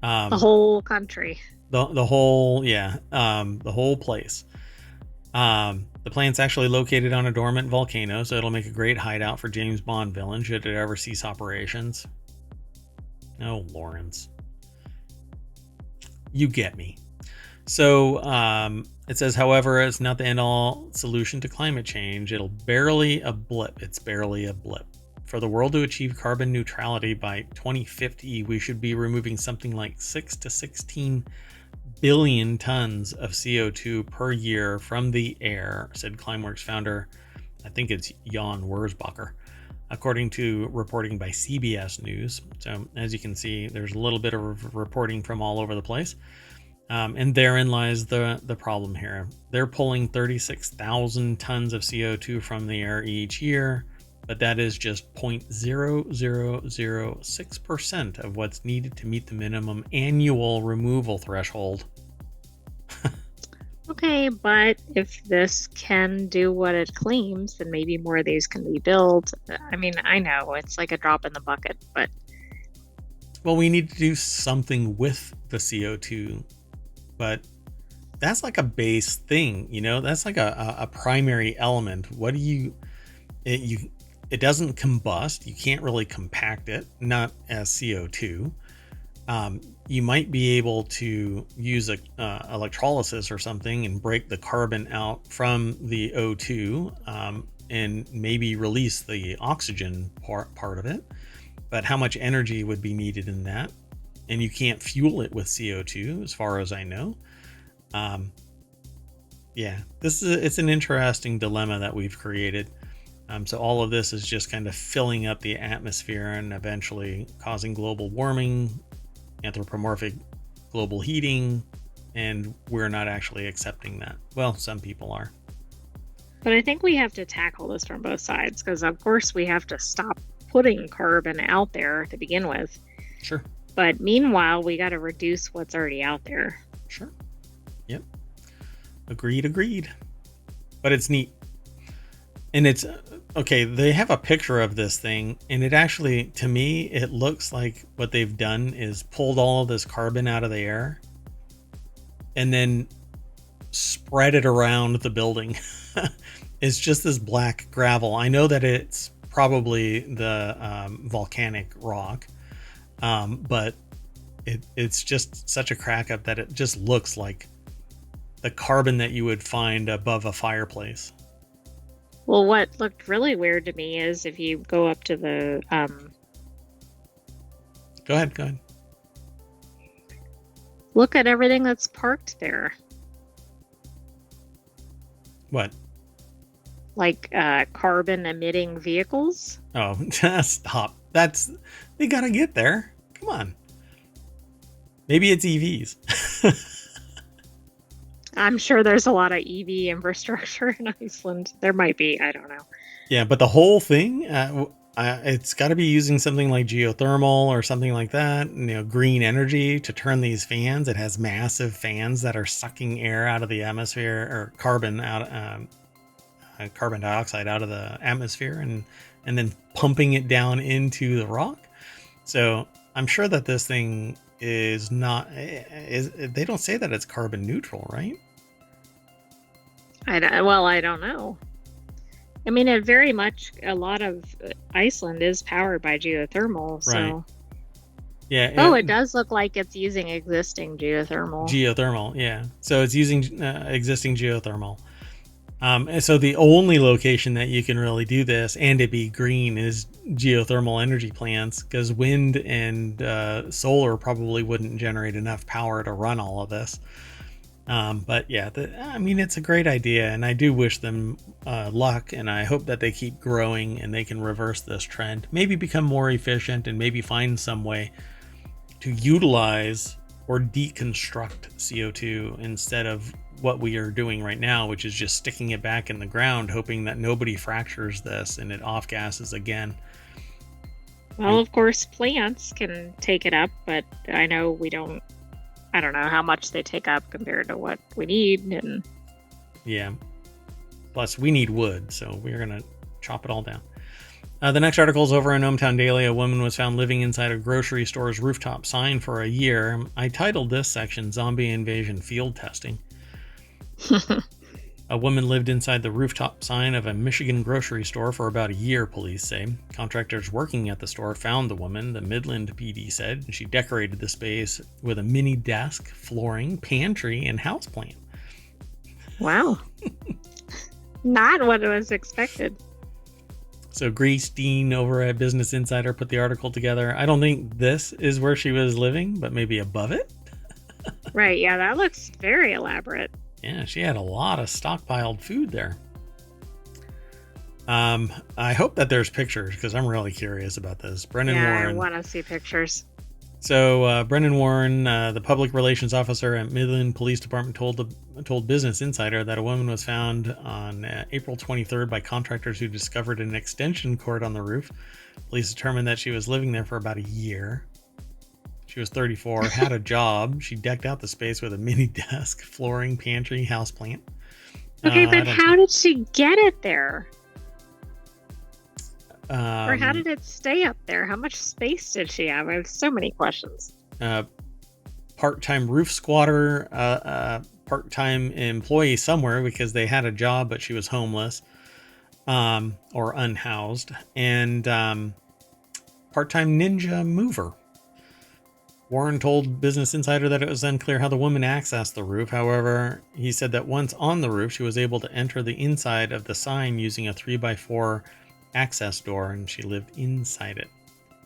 The whole country. The whole, yeah, the whole place. The plant's actually located on a dormant volcano, so it'll make a great hideout for James Bond villain should it ever cease operations. Oh, Lawrence. You get me. So it says, however, it's not the end-all solution to climate change. It's barely a blip. For the world to achieve carbon neutrality by 2050, we should be removing something like 6 to 16 billion tons of CO2 per year from the air, said Climeworks founder, I think it's Jan Wurzbacher, according to reporting by CBS News. So as you can see, there's a little bit of reporting from all over the place. And therein lies the problem here. They're pulling 36,000 tons of CO2 from the air each year, but that is just 0.0006% of what's needed to meet the minimum annual removal threshold. Okay, but if this can do what it claims, then maybe more of these can be built. I mean, I know it's like a drop in the bucket, but... Well, we need to do something with the CO2, but that's like a base thing, you know? That's like a primary element. What do you... It doesn't combust. You can't really compact it, not as CO2. You might be able to use electrolysis or something and break the carbon out from the O2 and maybe release the oxygen part of it. But how much energy would be needed in that? And you can't fuel it with CO2, as far as I know. Yeah, it's an interesting dilemma that we've created. So all of this is just kind of filling up the atmosphere and eventually causing global warming, anthropomorphic global heating, and we're not actually accepting that. Well, some people are. But I think we have to tackle this from both sides, because of course we have to stop putting carbon out there to begin with. Sure. But meanwhile, we got to reduce what's already out there. Sure. Yep. Agreed. But it's neat. And it's okay. They have a picture of this thing, and it actually, to me, it looks like what they've done is pulled all of this carbon out of the air and then spread it around the building. It's just this black gravel. I know that it's probably the volcanic rock, but it's just such a crack up that it just looks like the carbon that you would find above a fireplace. Well, what looked really weird to me is if you go up to the... Go ahead. Look at everything that's parked there. What? Like carbon-emitting vehicles? Oh, stop. They gotta get there. Come on. Maybe it's EVs. I'm sure there's a lot of EV infrastructure in Iceland. There might be. I don't know. Yeah, but the whole thing, it's got to be using something like geothermal or something like that. You know, green energy to turn these fans. It has massive fans that are sucking air out of the atmosphere, or carbon dioxide out of the atmosphere, and then pumping it down into the rock. So I'm sure that this thing is not. They don't say that it's carbon neutral, right? I don't know. I mean, a lot of Iceland is powered by geothermal, so... Right. Yeah. It does look like it's using existing geothermal. Geothermal, yeah. So it's using existing geothermal. And so the only location that you can really do this and it be green is geothermal energy plants, because wind and solar probably wouldn't generate enough power to run all of this. But yeah, it's a great idea, and I do wish them luck, and I hope that they keep growing and they can reverse this trend, maybe become more efficient, and maybe find some way to utilize or deconstruct CO2 instead of what we are doing right now, which is just sticking it back in the ground, hoping that nobody fractures this and it off gases again. Well, of course, plants can take it up, but I know I don't know how much they take up compared to what we need. And yeah. Plus, we need wood, so we're going to chop it all down. The next article is over in ohmTown Daily. A woman was found living inside a grocery store's rooftop sign for a year. I titled this section Zombie Invasion Field Testing. A woman lived inside the rooftop sign of a Michigan grocery store for about a year, police say. Contractors working at the store found the woman, the Midland PD said, and she decorated the space with a mini desk, flooring, pantry, and houseplant. Wow. Not what was expected. So Grace Dean over at Business Insider put the article together. I don't think this is where she was living, but maybe above it. Right, yeah, that looks very elaborate. Yeah, she had a lot of stockpiled food there. I hope that there's pictures because I'm really curious about this. Brendan Warren. I want to see pictures. So Brendan Warren, the public relations officer at Midland Police Department, told Business Insider that a woman was found on April 23rd by contractors who discovered an extension cord on the roof. Police determined that she was living there for about a year. She was 34, had a job. She decked out the space with a mini desk, flooring, pantry, houseplant. Okay, but how did she get it there? Or how did it stay up there? How much space did she have? I have so many questions. Part-time roof squatter, part-time employee somewhere because they had a job, but she was homeless or unhoused. And part-time ninja mover. Warren told Business Insider that it was unclear how the woman accessed the roof. However, he said that once on the roof, she was able to enter the inside of the sign using a 3x4 access door, and she lived inside it.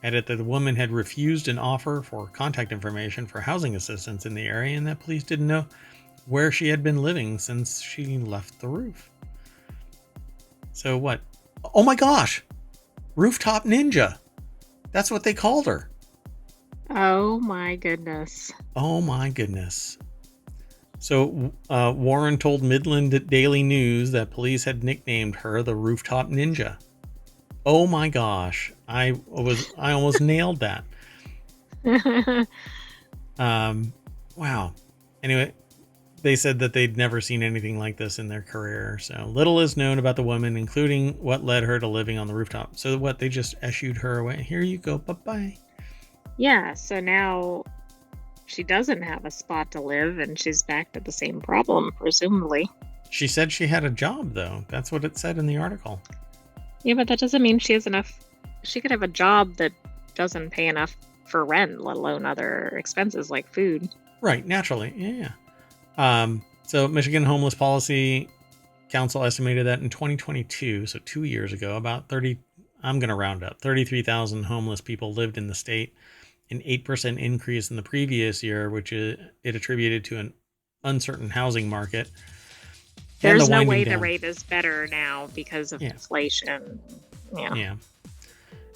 Added that the woman had refused an offer for contact information for housing assistance in the area, and that police didn't know where she had been living since she left the roof. So what? Oh my gosh! Rooftop Ninja! That's what they called her. Oh my goodness. Oh my goodness. So Warren told Midland Daily News that police had nicknamed her the Rooftop Ninja. Oh my gosh. I almost nailed that. Wow. Anyway, they said that they'd never seen anything like this in their career. So little is known about the woman, including what led her to living on the rooftop. So what, they just issued her away. Here you go. Bye-bye. Yeah, so now she doesn't have a spot to live and she's back to the same problem, presumably. She said she had a job, though. That's what it said in the article. Yeah, but that doesn't mean she has enough. She could have a job that doesn't pay enough for rent, let alone other expenses like food. Right, naturally. Yeah. So Michigan Homeless Policy Council estimated that in 2022, so 2 years ago, about 33,000 homeless people lived in the state, an 8% increase in the previous year, which it attributed to an uncertain housing market. There's no way the rate is better now because of inflation. Yeah.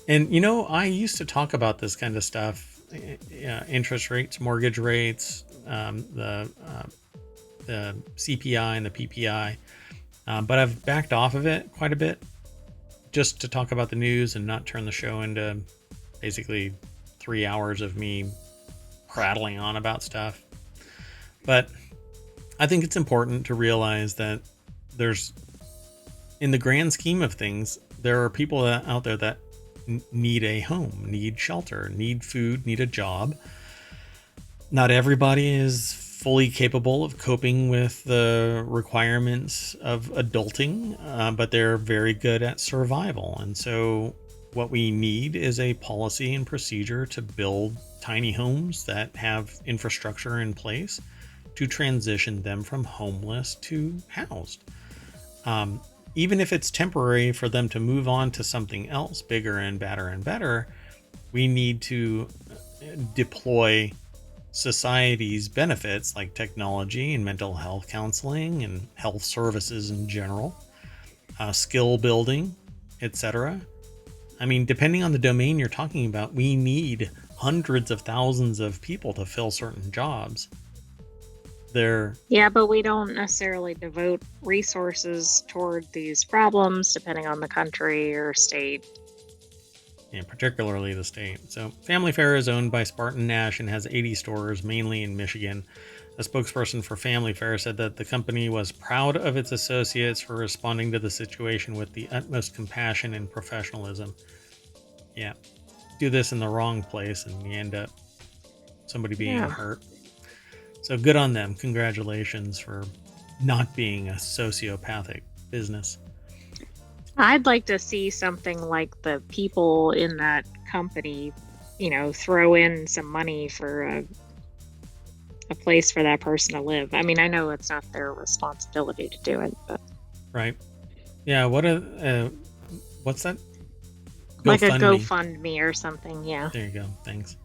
And, I used to talk about this kind of stuff, interest rates, mortgage rates, the CPI and the PPI. But I've backed off of it quite a bit just to talk about the news and not turn the show into basically 3 hours of me prattling on about stuff. But I think it's important to realize that in the grand scheme of things, there are people out there that need a home, need shelter, need food, need a job. Not everybody is fully capable of coping with the requirements of adulting, but they're very good at survival. And so what we need is a policy and procedure to build tiny homes that have infrastructure in place to transition them from homeless to housed. Even if it's temporary for them to move on to something else bigger and better, we need to deploy society's benefits like technology and mental health counseling and health services in general, skill building, etc. I mean, depending on the domain you're talking about, we need hundreds of thousands of people to fill certain jobs. Yeah, but we don't necessarily devote resources toward these problems depending on the country or state. Yeah, particularly the state. So Family Fare is owned by Spartan Nash and has 80 stores, mainly in Michigan. A spokesperson for Family Fare said that the company was proud of its associates for responding to the situation with the utmost compassion and professionalism. Yeah, do this in the wrong place and you end up somebody being hurt. So good on them. Congratulations for not being a sociopathic business. I'd like to see something like the people in that company, throw in some money for a place for that person to live. I mean, I know it's not their responsibility to do it, but Right. Yeah. What's that? like a GoFundMe. GoFundMe or something. Yeah. There you go. Thanks.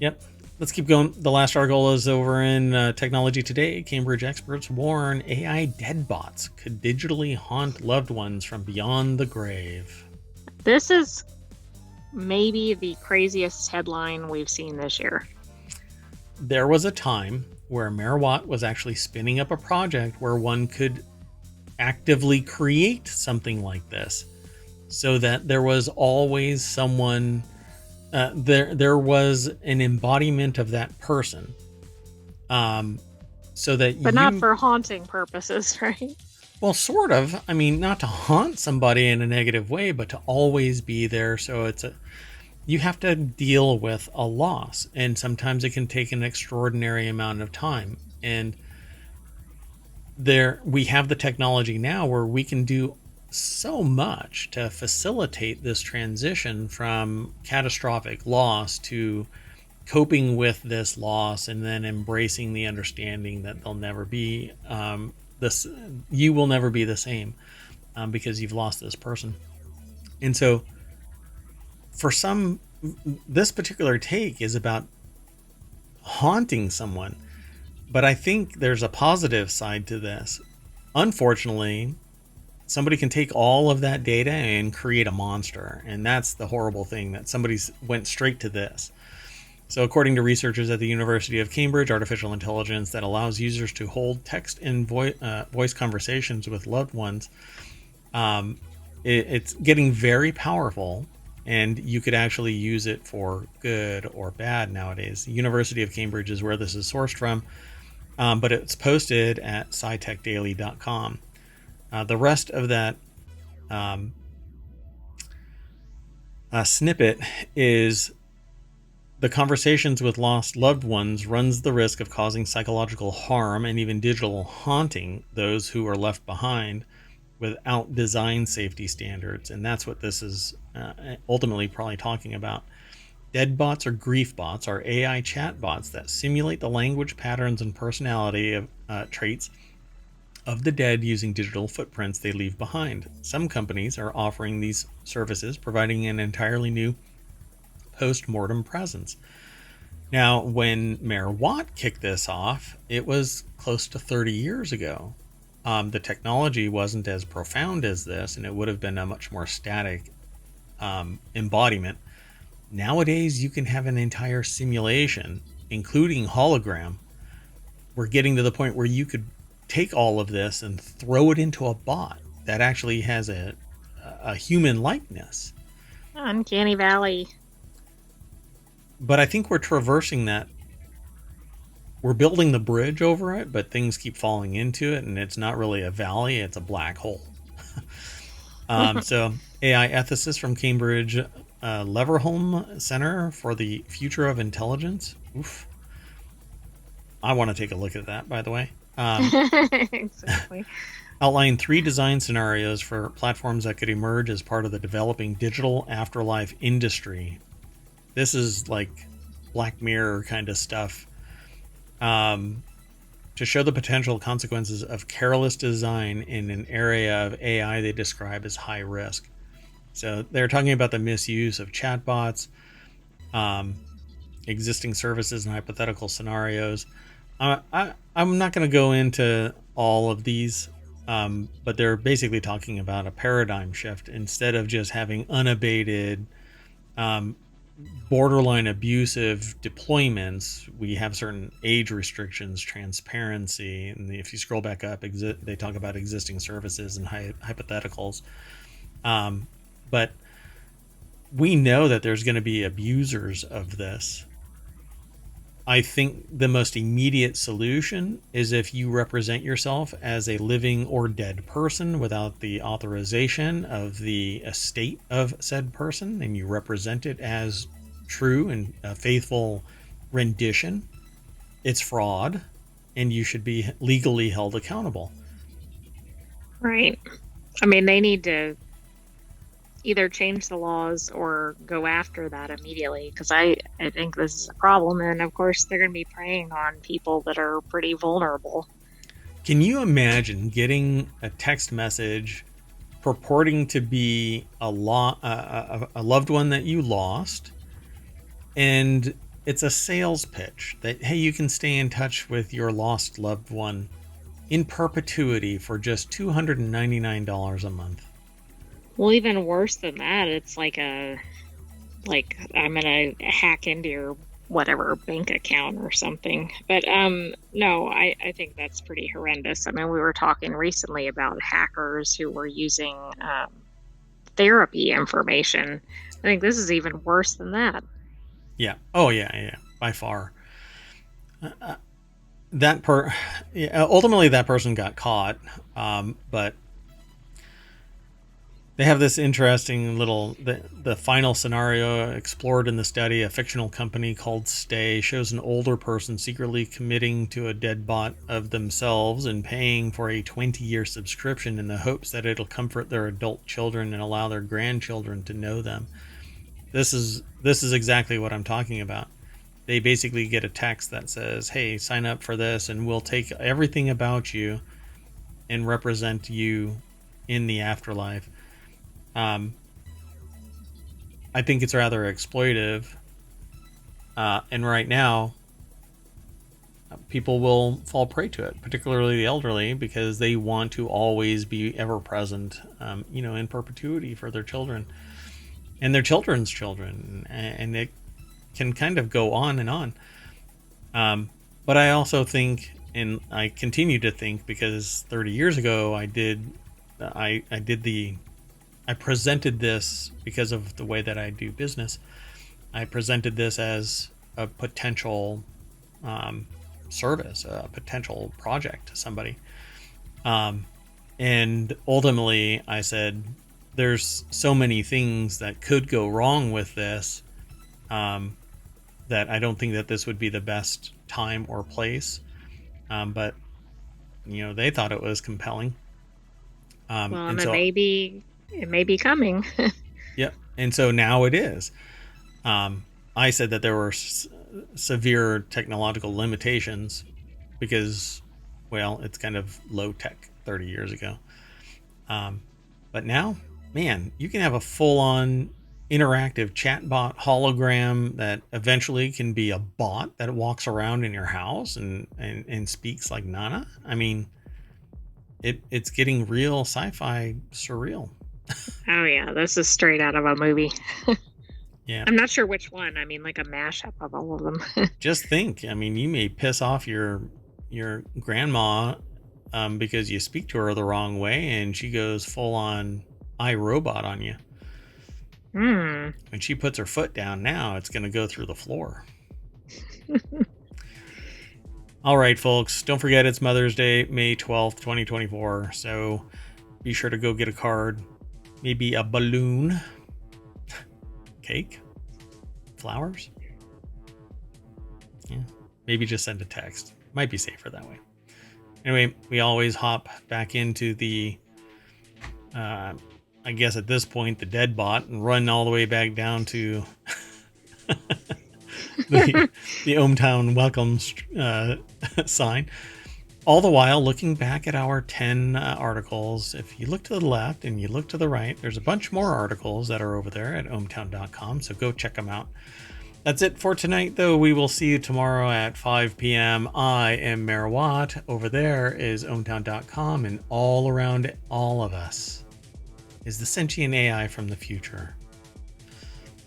Yep. Let's keep going. The last article is over in Technology Today. Cambridge experts warn AI deadbots could digitally haunt loved ones from beyond the grave. This is maybe the craziest headline we've seen this year. There was a time where Mayor Watt was actually spinning up a project where one could actively create something like this, so that there was always someone. There was an embodiment of that person, so that but not for haunting purposes, right? Well, sort of. I mean, not to haunt somebody in a negative way, but to always be there. So you have to deal with a loss, and sometimes it can take an extraordinary amount of time. And we have the technology now where we can do so much to facilitate this transition from catastrophic loss to coping with this loss, and then embracing the understanding that they'll never be you will never be the same, because you've lost this person. And so for some, this particular take is about haunting someone, but I think there's a positive side to this. Unfortunately, somebody can take all of that data and create a monster, and that's the horrible thing, that somebody's went straight to this. So according to researchers at the University of Cambridge, artificial intelligence that allows users to hold text and voice conversations with loved ones, it's getting very powerful, and you could actually use it for good or bad nowadays. The University of Cambridge is where this is sourced from, but it's posted at scitechdaily.com. The rest of that snippet is: the conversations with lost loved ones runs the risk of causing psychological harm and even digital haunting those who are left behind without design safety standards. And that's what this is ultimately probably talking about. Deadbots or grief bots are AI chatbots that simulate the language patterns and personality of traits of the dead using digital footprints they leave behind. Some companies are offering these services, providing an entirely new post-mortem presence. Now, when Mayor Watt kicked this off, it was close to 30 years ago. The technology wasn't as profound as this, and it would have been a much more static embodiment. Nowadays, you can have an entire simulation, including hologram. We're getting to the point where you could take all of this and throw it into a bot that actually has a human likeness. Uncanny Valley. But I think we're traversing that. We're building the bridge over it, but things keep falling into it, and it's not really a valley, it's a black hole. So AI ethicist from Cambridge Leverhulme Center for the Future of Intelligence. Oof. I want to take a look at that, by the way. Exactly. Outlined 3 design scenarios for platforms that could emerge as part of the developing digital afterlife industry. This is like Black Mirror kind of stuff, to show the potential consequences of careless design in an area of AI they describe as high risk. So they're talking about the misuse of chatbots, existing services, and hypothetical scenarios. I'm not going to go into all of these, but they're basically talking about a paradigm shift. Instead of just having unabated, borderline abusive deployments, we have certain age restrictions, transparency, and if you scroll back up, they talk about existing services and hypotheticals. But we know that there's going to be abusers of this. I think the most immediate solution is if you represent yourself as a living or dead person without the authorization of the estate of said person, and you represent it as true and a faithful rendition. It's fraud. and you should be legally held accountable. Right. I mean, they need to either change the laws or go after that immediately, because I think this is a problem. And of course, they're going to be preying on people that are pretty vulnerable. Can you imagine getting a text message purporting to be a loved one that you lost, and it's a sales pitch that, hey, you can stay in touch with your lost loved one in perpetuity for just $299 a month? Well, even worse than that, it's like I'm gonna hack into your whatever bank account or something. But no, I think that's pretty horrendous. I mean, we were talking recently about hackers who were using therapy information. I think this is even worse than that. Yeah. Oh yeah, by far. Ultimately that person got caught, but they have this interesting little the final scenario explored in the study. A fictional company called Stay shows an older person secretly committing to a dead bot of themselves and paying for a 20-year subscription in the hopes that it'll comfort their adult children and allow their grandchildren to know them. This is exactly what I'm talking about. They basically get a text that says, hey, sign up for this and we'll take everything about you and represent you in the afterlife. I think it's rather exploitive. And right now, people will fall prey to it, particularly the elderly, because they want to always be ever present, in perpetuity for their children and their children's children. And it can kind of go on and on. But I also think, and I continue to think, because 30 years ago I presented this because of the way that I do business. I presented this as a potential service, a potential project to somebody. And ultimately I said, there's so many things that could go wrong with this, that I don't think that this would be the best time or place. But they thought it was compelling. Well, and it may be coming. Yep. And so now it is. I said that there were severe technological limitations because, well, it's kind of low tech 30 years ago. But now, man, you can have a full-on interactive chatbot hologram that eventually can be a bot that walks around in your house and speaks like Nana. I mean, it's getting real sci-fi surreal. Oh yeah, this is straight out of a movie. Yeah. I'm not sure which one. I mean, like a mashup of all of them. Just think, I mean, you may piss off your grandma because you speak to her the wrong way and she goes full on iRobot on you. When she puts her foot down now, it's going to go through the floor. All right, folks, don't forget it's Mother's Day, May 12th, 2024. So be sure to go get a card, maybe a balloon, cake, flowers. Yeah, maybe just send a text. Might be safer that way. Anyway, we always hop back into the I guess at this point, the Deadbot, and run all the way back down to the ohmTown welcome sign. All the while looking back at our 10 articles. If you look to the left and you look to the right, there's a bunch more articles that are over there at ohmTown.com, so go check them out. That's it for tonight, though. We will see you tomorrow at 5 p.m. I am Mayor Watt. Over there is ohmTown.com, and all around all of us is the sentient AI from the future.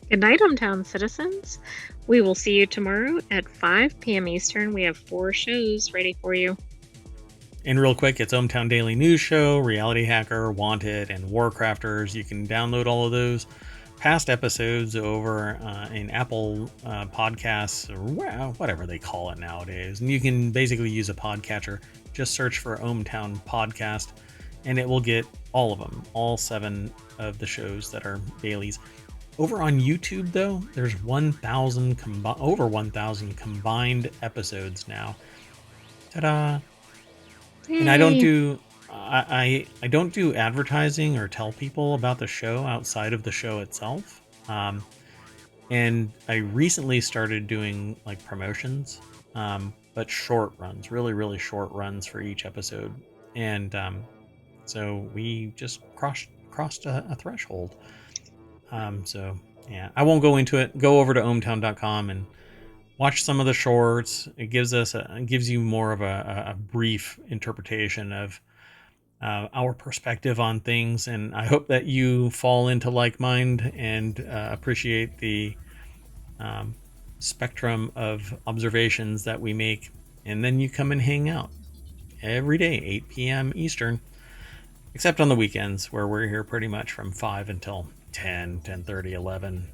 Good night, ohmTown citizens. We will see you tomorrow at 5 p.m. Eastern. We have 4 shows ready for you. And real quick, it's ohmTown Daily News Show, Reality Hacker, Wanted, and Warcrafters. You can download all of those past episodes over in Apple Podcasts, or whatever they call it nowadays. And you can basically use a podcatcher. Just search for ohmTown Podcast, and it will get all of them, all 7 of the shows that are dailies. Over on YouTube, though, there's over 1,000 combined episodes now. Ta-da! Yay. And I don't do I don't do advertising or tell people about the show outside of the show itself. And I recently started doing like promotions, but short runs, really, really short runs for each episode. And so we just crossed a threshold. So yeah, I won't go into it. Go over to ohmTown.com and watch some of the shorts. It gives you more of a brief interpretation of our perspective on things, and I hope that you fall into like mind and appreciate the spectrum of observations that we make, and then you come and hang out every day, 8 p.m. Eastern, except on the weekends where we're here pretty much from 5 until 10, 10:30, 11,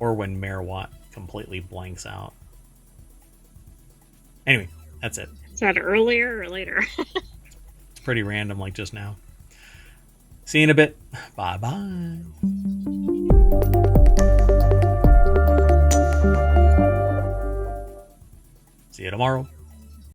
or when Mayor Watt completely blanks out. Anyway, that's it. Is that earlier or later? It's pretty random, like just now. See you in a bit. Bye-bye. See you tomorrow.